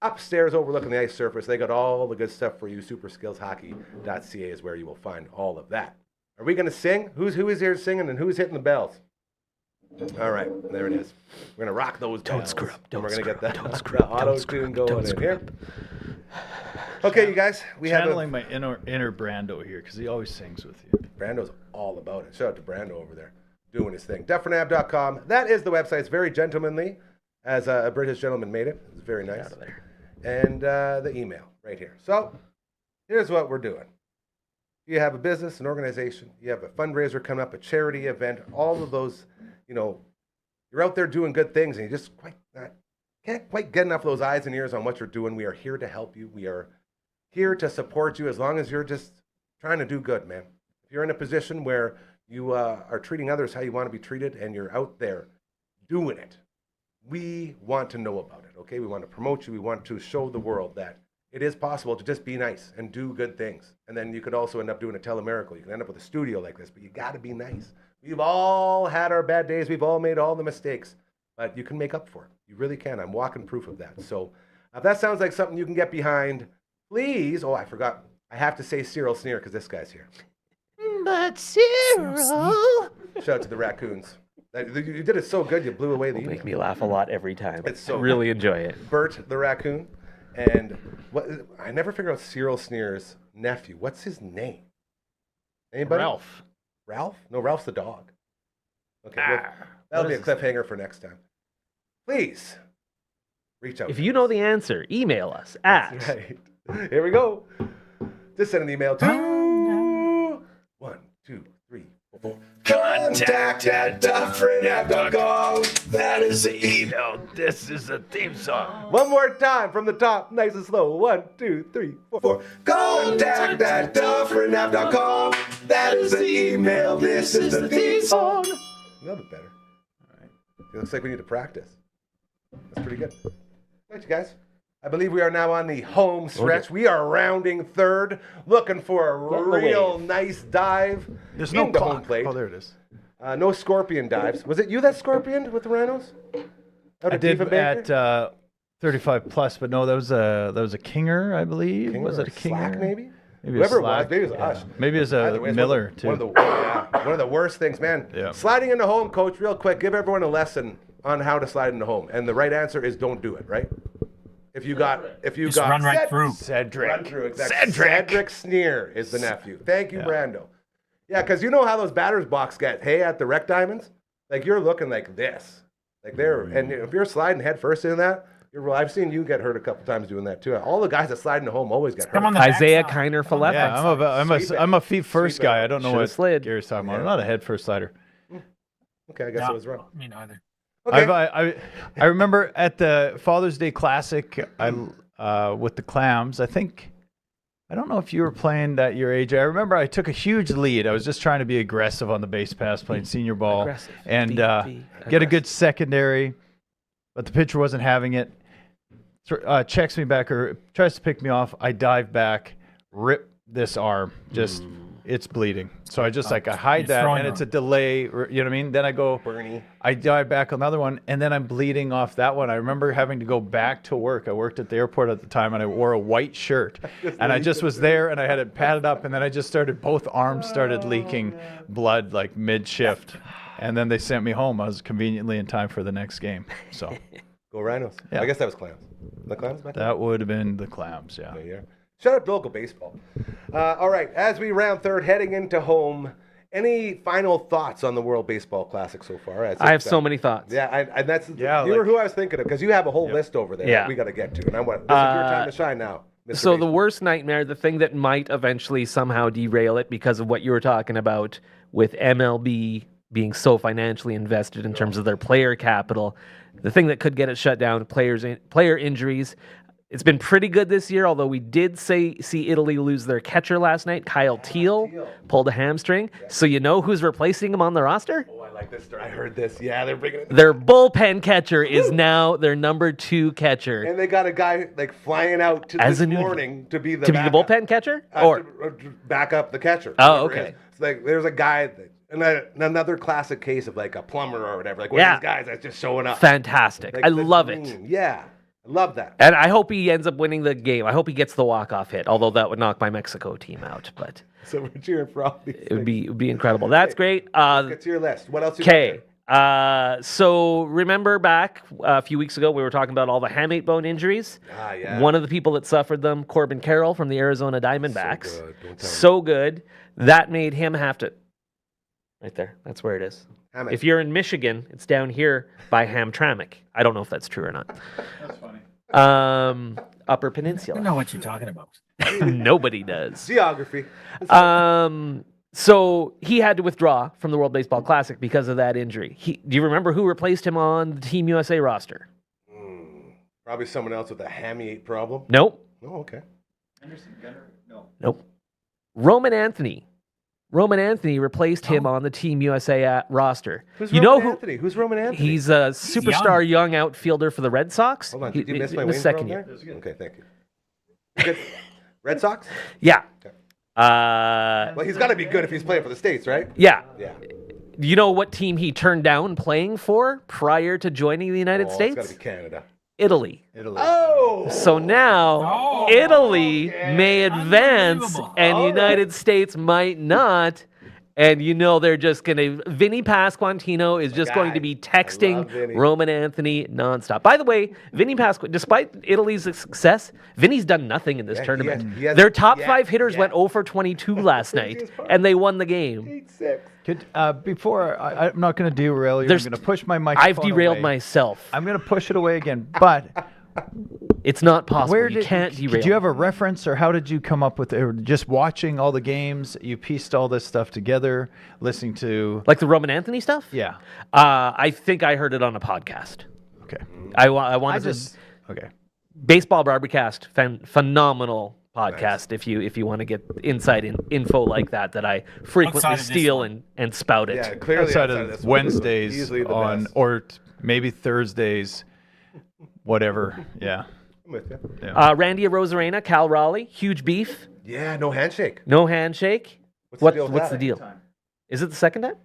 Upstairs overlooking the ice surface. They got all the good stuff for you. Superskillshockey.ca is where you will find all of that. Are we going to sing? Who is here singing and who's hitting the bells? All right, there it is. We're going to rock those bells. Don't screw up. We're going to get that auto-tune going in here. Okay, you guys. We Channeling my inner Brando here because he always sings with you. Brando's all about it. Shout out to Brando over there doing his thing. DufferinAve.com. That is the website. It's very gentlemanly, as a British gentleman made it. It's very nice. Out of there. And the email right here. So here's what we're doing. You have a business, an organization, you have a fundraiser coming up, a charity event, all of those, you're out there doing good things and you just can't quite get enough of those eyes and ears on what you're doing. We are here to help you. We are here to support you as long as you're just trying to do good, man. If you're in a position where you are treating others how you want to be treated and you're out there doing it, we want to know about it, okay? We want to promote you. We want to show the world that it is possible to just be nice and do good things. And then you could also end up doing a telemiracle. You can end up with a studio like this, but you got to be nice. We've all had our bad days. We've all made all the mistakes, but you can make up for it. You really can. I'm walking proof of that. So if that sounds like something you can get behind, please. Oh, I forgot. I have to say Cyril Sneer because this guy's here. But Cyril. Shout out to the raccoons. You did it so good, you blew away the email. Make me laugh a lot every time. It's so I really enjoy it. Bert the raccoon. And I never figured out Cyril Sneer's nephew. What's his name? Anybody? Ralph. Ralph? No, Ralph's the dog. Okay, well, that'll be a cliffhanger for next time. Please reach out. If you know the answer, email us at. That's right. Here we go. Just send an email to 1, 2, 3, 4. Contact at DufferinAve.com. That is the email. This is a theme song. One more time from the top, nice and slow. 1, 2, 3, 4. Contact at DufferinAve.com. That is the email. This is the theme song. A little bit better. All right. It looks like we need to practice. That's pretty good. All right, you guys. I believe we are now on the home stretch. Okay. We are rounding third, looking for a real nice dive. There's no into home clock. plate. Oh, there it is. No scorpion dives. Was it you that scorpioned with the rhinos? Out I at did Diva Baker? at 35 plus, but no, that was a kinger, I believe. King was or it a kinger? slack, maybe? Maybe Whoever a slack. it was, maybe it was yeah. Ush. Maybe it was Either a way, it's Miller one too. of the worst things, man. Yeah. Sliding into home, coach, real quick, give everyone a lesson on how to slide into home. And the right answer is don't do it, right? If you got run right through. Run through, exactly. Cedric Sneer is the nephew. Thank you, Brando. Yeah, because you know how those batter's box get, hey, at the Rec Diamonds? Like, you're looking like this. Like, and if you're sliding head first into that, I've seen you get hurt a couple times doing that, too. All the guys that slide into home always get hurt. Come on the Isaiah backside. Kiner Falefa. Yeah, I'm a feet first Sweet guy. back. I don't know Should've what slid. Gary's talking about. Yeah. I'm not a head first slider. Okay, I guess I was wrong. Me neither. Okay. I remember at the Father's Day Classic, with the Clams. I don't know if you were playing that your age. I remember I took a huge lead. I was just trying to be aggressive on the base pass, playing senior ball, Aggressive. and Be get a good secondary. But the pitcher wasn't having it. Checks me back or tries to pick me off. I dive back, rip this arm. Just it's bleeding. So I just I hide You're that, throwing and it's a them. delay. You know what I mean? Then I go, Bernie. I dive back on another one, and then I'm bleeding off that one. I remember having to go back to work. I worked at the airport at the time, and I wore a white shirt, and I just was there, and I had it padded up, and then I just started, both arms started leaking blood like mid-shift, and then they sent me home. I was conveniently in time for the next game. So Go Rhinos. Yeah. I guess that was Clams. The Clams back then? that would have been the Clams, yeah. Yeah. Shout out to local baseball. All right, as we round third, heading into home, any final thoughts on the World Baseball Classic so far? I have so many thoughts. Yeah, and that's Yeah, you were like- who I was thinking of, because you have a whole list over there Yeah. that we got to get to, and I want this is your time to shine now. Mr. So the Baseball. worst nightmare, the thing that might eventually somehow derail it because of what you were talking about with MLB being so financially invested in terms of their player capital, the thing that could get it shut down, player injuries. It's been pretty good this year, although we did see Italy lose their catcher last night. Kyle Teal pulled a hamstring. So you know who's replacing him on the roster? Oh, I like this story. I heard this. Yeah, they're bringing it. Their bullpen catcher is now their number 2 catcher. And they got a guy like flying out to As this a new- morning to be the To be the backup. bullpen catcher? To back up the catcher. Oh, whoever it okay. is. It's like there's a guy, and another classic case of like a plumber or whatever. Like one Yeah. of these guys that's just showing up. Fantastic. Like, I that's love it. mean. Yeah, I love that. And I hope he ends up winning the game. I hope he gets the walk-off hit, although that would knock my Mexico team out. But So we're cheering for all these. it would be incredible. That's great. Get to your list. What else? You got Okay. So remember back a few weeks ago, we were talking about all the hamate bone injuries. Ah, yeah. One of the people that suffered them, Corbin Carroll from the Arizona Diamondbacks. good. Don't tell me. So good. That made him have to. Right there. That's where it is. Hammock. If you're in Michigan, it's down here by Hamtramck. I don't know if that's true or not. That's funny. Upper I don't Peninsula. know what you're talking about. Nobody does. Geography. So he had to withdraw from the World Baseball Classic because of that injury. Do you remember who replaced him on the Team USA roster? Probably someone else with a hammy problem. Nope. Oh, okay. Nope. Roman Anthony. Roman Anthony replaced him on the Team USA roster. Who's you Roman know Anthony? Who's Roman Anthony? He's a superstar young outfielder for the Red Sox. Hold on. Did you miss my in wing his second there? year. Okay, thank you. Good. Red Sox? Yeah. Okay. Uh, Well, he's got to be good if he's playing for the States, right? yeah. Yeah. You know what team he turned down playing for prior to joining the United It's States? got to be Canada. Italy. Oh! So now Italy may advance Unbelievable. and United States might not. And you know they're just going to... Vinny Pasquantino is just going to be I love texting Vinny. Roman Anthony nonstop. By the way, Vinny despite Italy's success, Vinny's done nothing in this Yeah, tournament. he has- Their top yeah, 5 hitters yeah. went 0 for 22 last night, and they won the game. 8-6. Could, before, I'm not going to derail you. There's- I'm going to push my microphone I've derailed away. myself. I'm going to push it away again. But It's not possible. where You did can't derail. Did you have a reference, or how did you come up with it? Or just watching all the games, you pieced all this stuff together, listening to... Like the Roman Anthony stuff? Yeah. I think I heard it on a podcast. Okay. I I wanted just... Okay. Baseball Barbercast, phenomenal podcast. If you want to get inside info like that I frequently Outside of this steal one. and spout it. Yeah, clearly Outside outside of this one. Wednesdays Easily the on, best. or maybe Thursdays, whatever. Yeah. I'm with you. Randy Arozarena, Cal Raleigh, huge beef, Yeah, no handshake. no handshake. What's the deal with What's that? the deal? Is it the second time?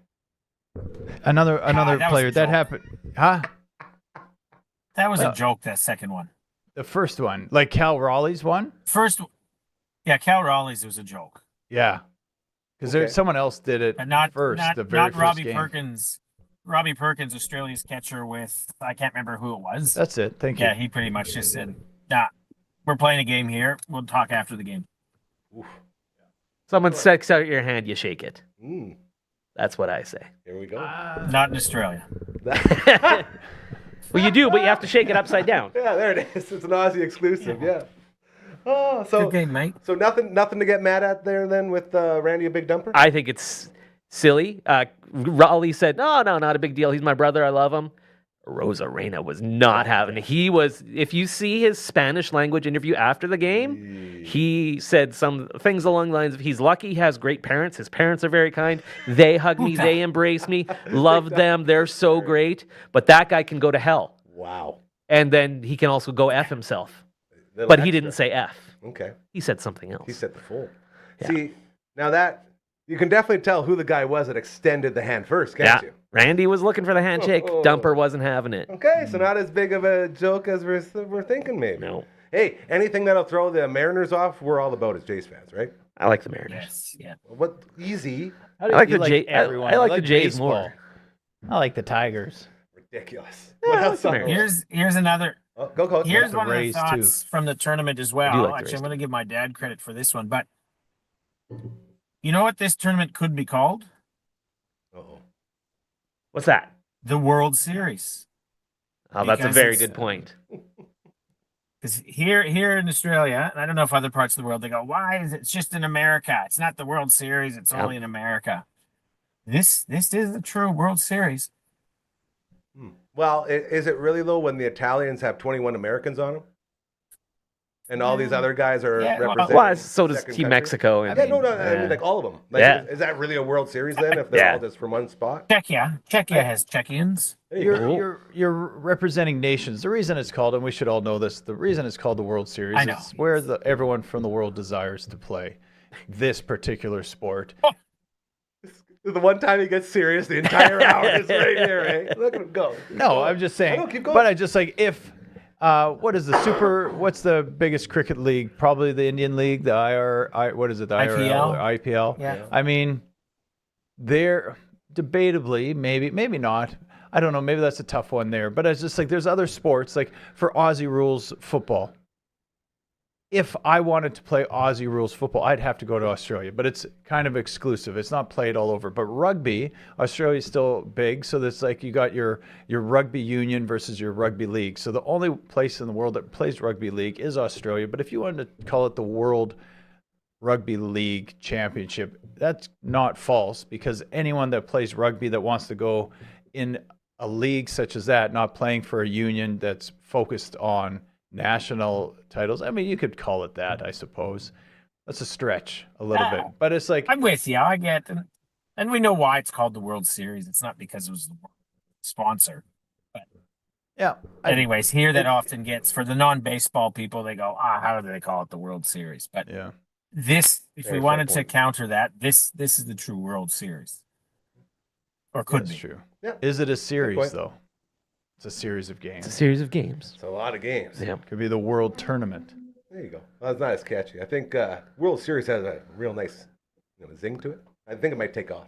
Another that was player a that joke. happened. Huh? That was a joke, that second one. The first one, like Cal Raleigh's one. First, yeah, Cal Raleigh's was a joke. Yeah. Because Okay. someone else did it But not first. not, the very not first Robbie game. Perkins. Robbie Perkins, Australia's catcher with, I can't remember who it was. That's it. Thank you. Yeah, he pretty much just said, nah, we're playing a game here. We'll talk after the game. Someone sticks out your hand, you shake it. Mm, That's what I say. here we go. Not in Australia. Well, you do, but you have to shake it upside down. Yeah, there it is. It's an Aussie exclusive. Yeah. Oh, so Good game, mate. so nothing to get mad at there then with Randy a big dumper. I think it's silly. Raleigh said, no, not a big deal. He's my brother. I love him. Rosarena was not having it. He was, if you see his Spanish language interview after the game, he said some things along the lines of he's lucky he has great parents. His parents are very kind. They hug me. They embrace me. Love them. They're so great. But that guy can go to hell. Wow. And then he can also go F himself. Little But he extra. didn't say F. Okay. He said something else. He said the full. Yeah. See, now that You can definitely tell who the guy was that extended the hand first, can't you? Randy was looking for the handshake. Oh. Dumper wasn't having it. Okay, so not as big of a joke as we're thinking, maybe. No. Hey, anything that'll throw the Mariners off, we're all about as Jays fans, right? I like the Mariners. Yes, yeah. What easy, How do I like you the Jay- everyone? I like the Jays baseball. more. I like the Tigers. ridiculous. Yeah, What I else? like the Mariners. Here's another. Oh, go, Coach. Here's the one of the Rays, thoughts from the tournament as I do well. like the Actually, Rays I'm going to give my dad credit for this one, but you know what this tournament could be called? Uh-oh. What's that? The World Series. Oh, that's a Because very it's- good point. Because here in Australia, and I don't know if other parts of the world, they go, why is it? It's just in America? It's not the World Series. It's Yep. only in America. This is the true World Series. Well, is it really though when the Italians have 21 Americans on them, and all these other guys are Yeah, well- representing? Well, so does second Team country? Mexico. I And, mean, I mean, like all of them. Like, Yeah. is that really a World Series then? If they're Yeah. all just from one spot? Czechia has Czechians. There you go. You're representing nations. The reason it's called, and we should all know this, the reason it's called the World Series I know. is where everyone from the world desires to play this particular sport. The one time he gets serious, the entire hour is right here. Eh? Look at him go. No, I'm just saying. I know, keep going. But I just like if what is what's the biggest cricket league? Probably the Indian League, the what is it? The IRL or IPL? Yeah. I mean, they're debatably, maybe not. I don't know. Maybe that's a tough one there. But it's just like there's other sports, like for Aussie rules football. If I wanted to play Aussie rules football, I'd have to go to Australia, but it's kind of exclusive. It's not played all over. But rugby, Australia's still big, so there's like you got your rugby union versus your rugby league. So the only place in the world that plays rugby league is Australia. But if you wanted to call it the World Rugby League Championship, that's not false, because anyone that plays rugby that wants to go in a league such as that, not playing for a union that's focused on national titles. I mean, you could call it that, I suppose. That's a stretch a little bit, but it's like I'm with you. I get it. And we know why it's called the World Series. It's not because it was the sponsor. yeah. Anyways, here that often gets, for the non-baseball people, they go, how do they call it the World Series? But Yeah. this, if Very we fair wanted to point. counter that, this is the true World Series. Or could That's be. true. Yeah. Is it a point. series though? It's a series of it's a games. series of games. It's a lot of games. Yeah. Could be the World Tournament. There you go. Well, it's not as catchy. I think World Series has a real nice zing to it. I think it might take off.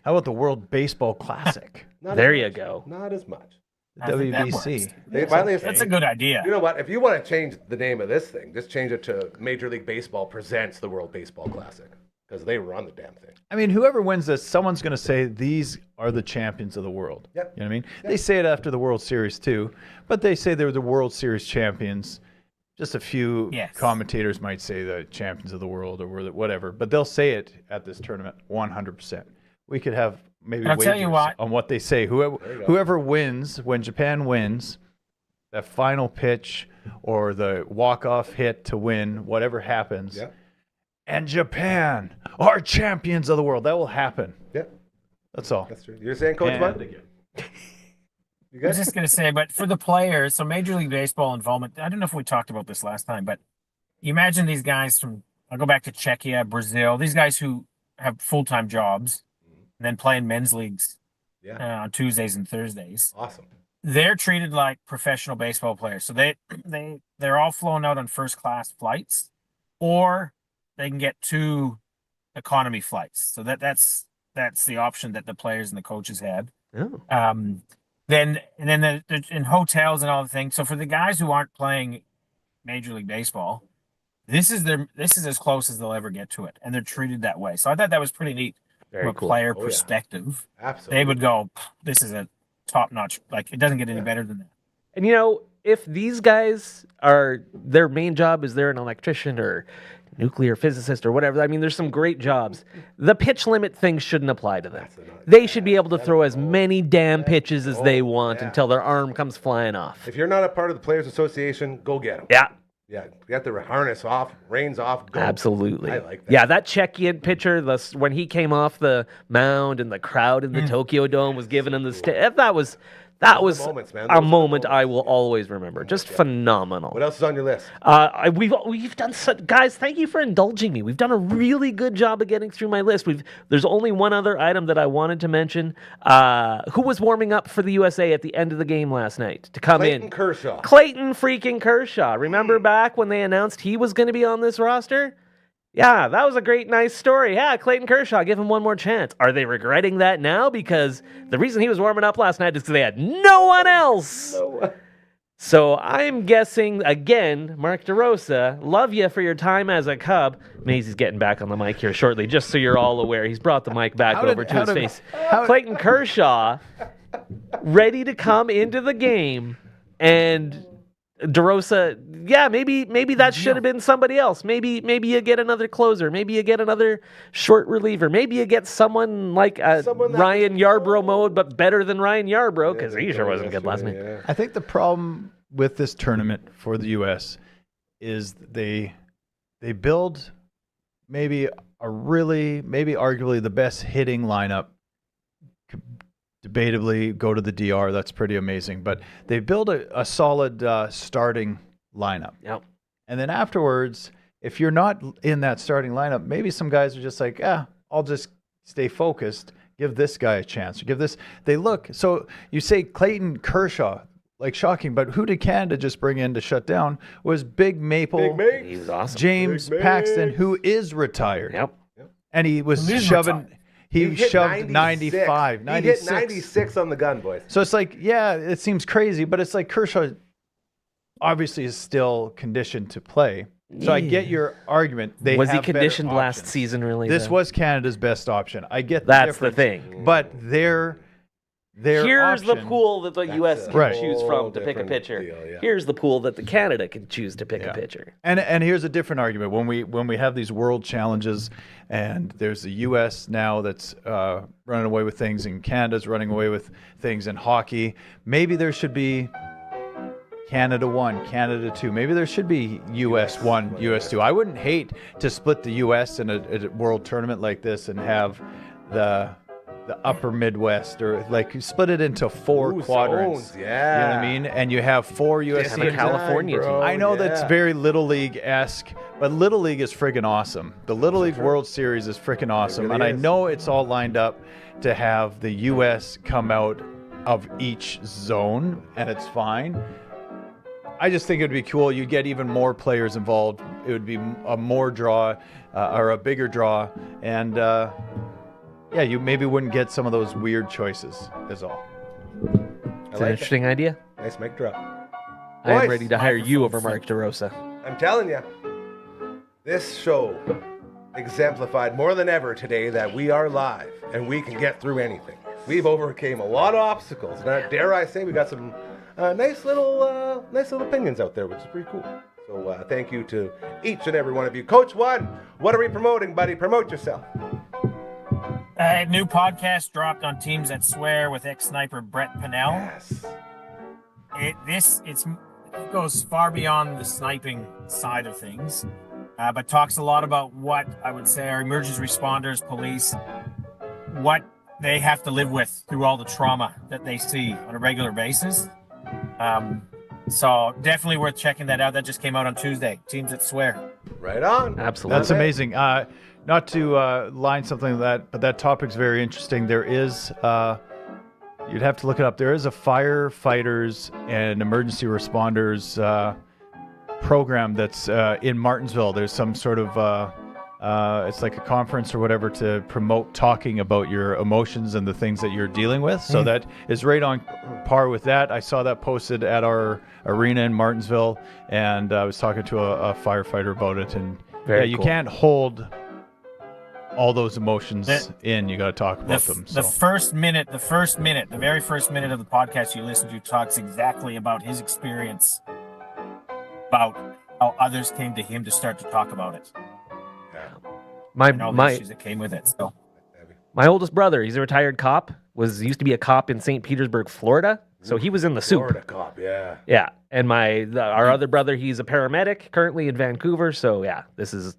How about the World Baseball Classic? Not There as you much. go. Not as much. The I think that WBC. works. They finally That's a good idea. You know what? If you want to change the name of this thing, just change it to Major League Baseball presents the World Baseball Classic, because they run the damn thing. I mean, whoever wins this, someone's going to say these are the champions of the world. Yep. You know what I mean? They say it after the World Series too, but they say they're the World Series champions. Just a few Yes. commentators might say the champions of the world or whatever, but they'll say it at this tournament 100%. We could have maybe I'll tell you wagers what. on what they say. Whoever wins, when Japan wins, that final pitch or the walk-off hit to win, whatever happens, Yeah. and Japan are champions of the world. That will happen. Yeah, That's all. that's true. You're saying, Coach And Bud? again. You I was good? just going to say, but for the players, so Major League Baseball involvement, I don't know if we talked about this last time, but you imagine these guys from, I'll go back to Czechia, Brazil, these guys who have full-time jobs and then play in men's leagues Yeah. on Tuesdays and Thursdays. Awesome. They're treated like professional baseball players. So they're all flown out on first-class flights, or they can get 2 economy flights. So that's the option that the players and the coaches had. Oh. Then they're in hotels and all the things. So for the guys who aren't playing Major League Baseball, this is as close as they'll ever get to it, and they're treated that way. So I thought that was pretty neat Very from a cool. player Oh, yeah. perspective. Absolutely. They would go, "This is a top notch. Like, it doesn't get any better than that." And you know, if these guys are, their main job is they're an electrician or nuclear physicist or whatever. I mean, there's some great jobs. The pitch limit thing shouldn't apply to them. They should be able to throw as many damn pitches as they want yeah. until their arm comes flying off. If you're not a part of the Players Association, go get them. Yeah, Yeah, you have to harness off, reins off, go. absolutely. I like that. Yeah, that Czechian pitcher, when he came off the mound and the crowd in the Tokyo Dome was giving him the that That was moments, man. a Those are the moment I moments. will always remember. Just phenomenal. What else is on your list? We've done guys. Thank you for indulging me. We've done a really good job of getting through my list. There's only one other item that I wanted to mention. Who was warming up for the USA at the end of the game last night to come Clayton in? Kershaw. Clayton freaking Kershaw. Remember back when they announced he was going to be on this roster? Yeah, that was a great, nice story. Yeah, Clayton Kershaw, give him one more chance. Are they regretting that now? Because the reason he was warming up last night is because they had no one else. So I'm guessing, again, Mark DeRosa, love you for your time as a Cub. Maisie's getting back on the mic here shortly, just so you're all aware. He's brought the mic back over to his face. Clayton Kershaw, ready to come into the game, and DeRosa, yeah, maybe that should have been somebody else. Maybe you get another closer. Maybe you get another short reliever. Maybe you get someone like Ryan Yarbrough mode, but better than Ryan Yarbrough, because he sure wasn't good last night. Yeah. I think the problem with this tournament for the U.S. is they build maybe arguably the best hitting lineup. Debatably go to the DR. That's pretty amazing. But they build a solid starting lineup. Yep. And then afterwards, if you're not in that starting lineup, maybe some guys are just like, I'll just stay focused. Give this guy a chance. Or give this. So you say Clayton Kershaw, like shocking, but who did Canada just bring in to shut down? Was Big Maple He was awesome. James Paxton, who is retired. Yep. And he was shoving. He shoved 96. 95, 96. He hit 96 on the gun, boys. So it's like, yeah, it seems crazy, but it's like Kershaw obviously is still conditioned to play. So I get your argument. Was he have better conditioned last options. season, really? This though? was Canada's best option. I get That's the difference, thing. But their Here's the option- pool that the U.S. can Right. choose from to pick a different pitcher. deal, yeah. Here's the pool that the Canada can choose to pick Yeah. a pitcher. And here's a different argument. When we have these world challenges, and there's the U.S. now that's running away with things, and Canada's running away with things in hockey. Maybe there should be Canada 1, Canada 2. Maybe there should be U.S. 1, U.S. 2. I wouldn't hate to split the U.S. in a world tournament like this and have the upper Midwest, or like you split it into four quadrants. Zones, You know what I mean? And you have 4 U.S. Have a teams. California team. I know that's very Little League-esque, but Little League is friggin' awesome. The Little League World Series is freaking awesome. really And I is. know it's all lined up to have the U.S. come out of each zone, and it's fine. I just think it would be cool. You'd get even more players involved. It would be a more draw, or a bigger draw. And, yeah, you maybe wouldn't get some of those weird choices, is all. It's an interesting idea. Nice mic drop. I am Boys, ready to hire you over Mark DeRosa. I'm telling you, this show exemplified more than ever today that we are live and we can get through anything. We've overcame a lot of obstacles, and dare I say, we got some nice little opinions out there, which is pretty cool. So thank you to each and every one of you. Coach One, what are we promoting, buddy? Promote yourself. New podcast dropped on Teams That Swear with ex-sniper Brett Pinnell. Yes. It goes far beyond the sniping side of things, but talks a lot about what I would say our emergency responders, police, what they have to live with through all the trauma that they see on a regular basis. So definitely worth checking that out. That just came out on Tuesday. Teams That Swear. Right on. Absolutely. That's amazing. Not to line something like that, but that topic's very interesting. There is, you'd have to look it up. There is a firefighters and emergency responders program that's in Martinsville. There's some sort of, it's like a conference or whatever to promote talking about your emotions and the things that you're dealing with. So that is right on par with that. I saw that posted at our arena in Martinsville, and I was talking to a firefighter about it. And Very you cool. can't hold all those emotions in. You got to talk about them. The very first minute of the podcast you listen to talks exactly about his experience, about how others came to him to start to talk about it and all the issues that came with it. So My oldest brother, he's a retired cop, used to be a cop in St. Petersburg, Florida. So he was in the soup. Florida cop, yeah. Yeah. And our other brother, he's a paramedic currently in Vancouver. So yeah, this is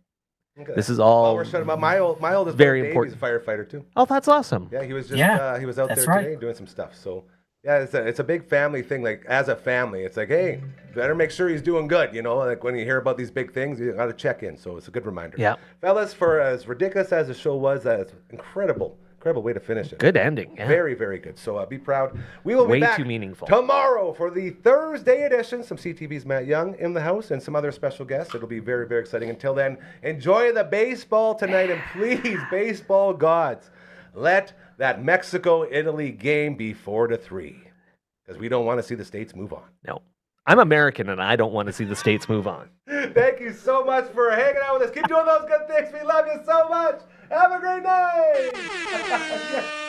all Well, we're talking about my oldest very brother, Dave, important. He's a firefighter too. Oh, that's awesome. Yeah, he was just Yeah, he was out that's there right. today doing some stuff. So Yeah, it's a big family thing. Like, as a family, it's like, hey, better make sure he's doing good. You know, like when you hear about these big things, you got to check in. So it's a good reminder. Yeah. Fellas, for as ridiculous as the show was, that's incredible way to finish it. Good ending. Yeah. Very, very good. So be proud. We will be Way back too meaningful. tomorrow for the Thursday edition. Some CTV's Matt Young in the house and some other special guests. It'll be very, very exciting. Until then, enjoy the baseball tonight. And please, baseball gods, let that Mexico-Italy game be 4-3. Because we don't want to see the States move on. No. I'm American, and I don't want to see the States move on. Thank you so much for hanging out with us. Keep doing those good things. We love you so much. Have a great night. Yes.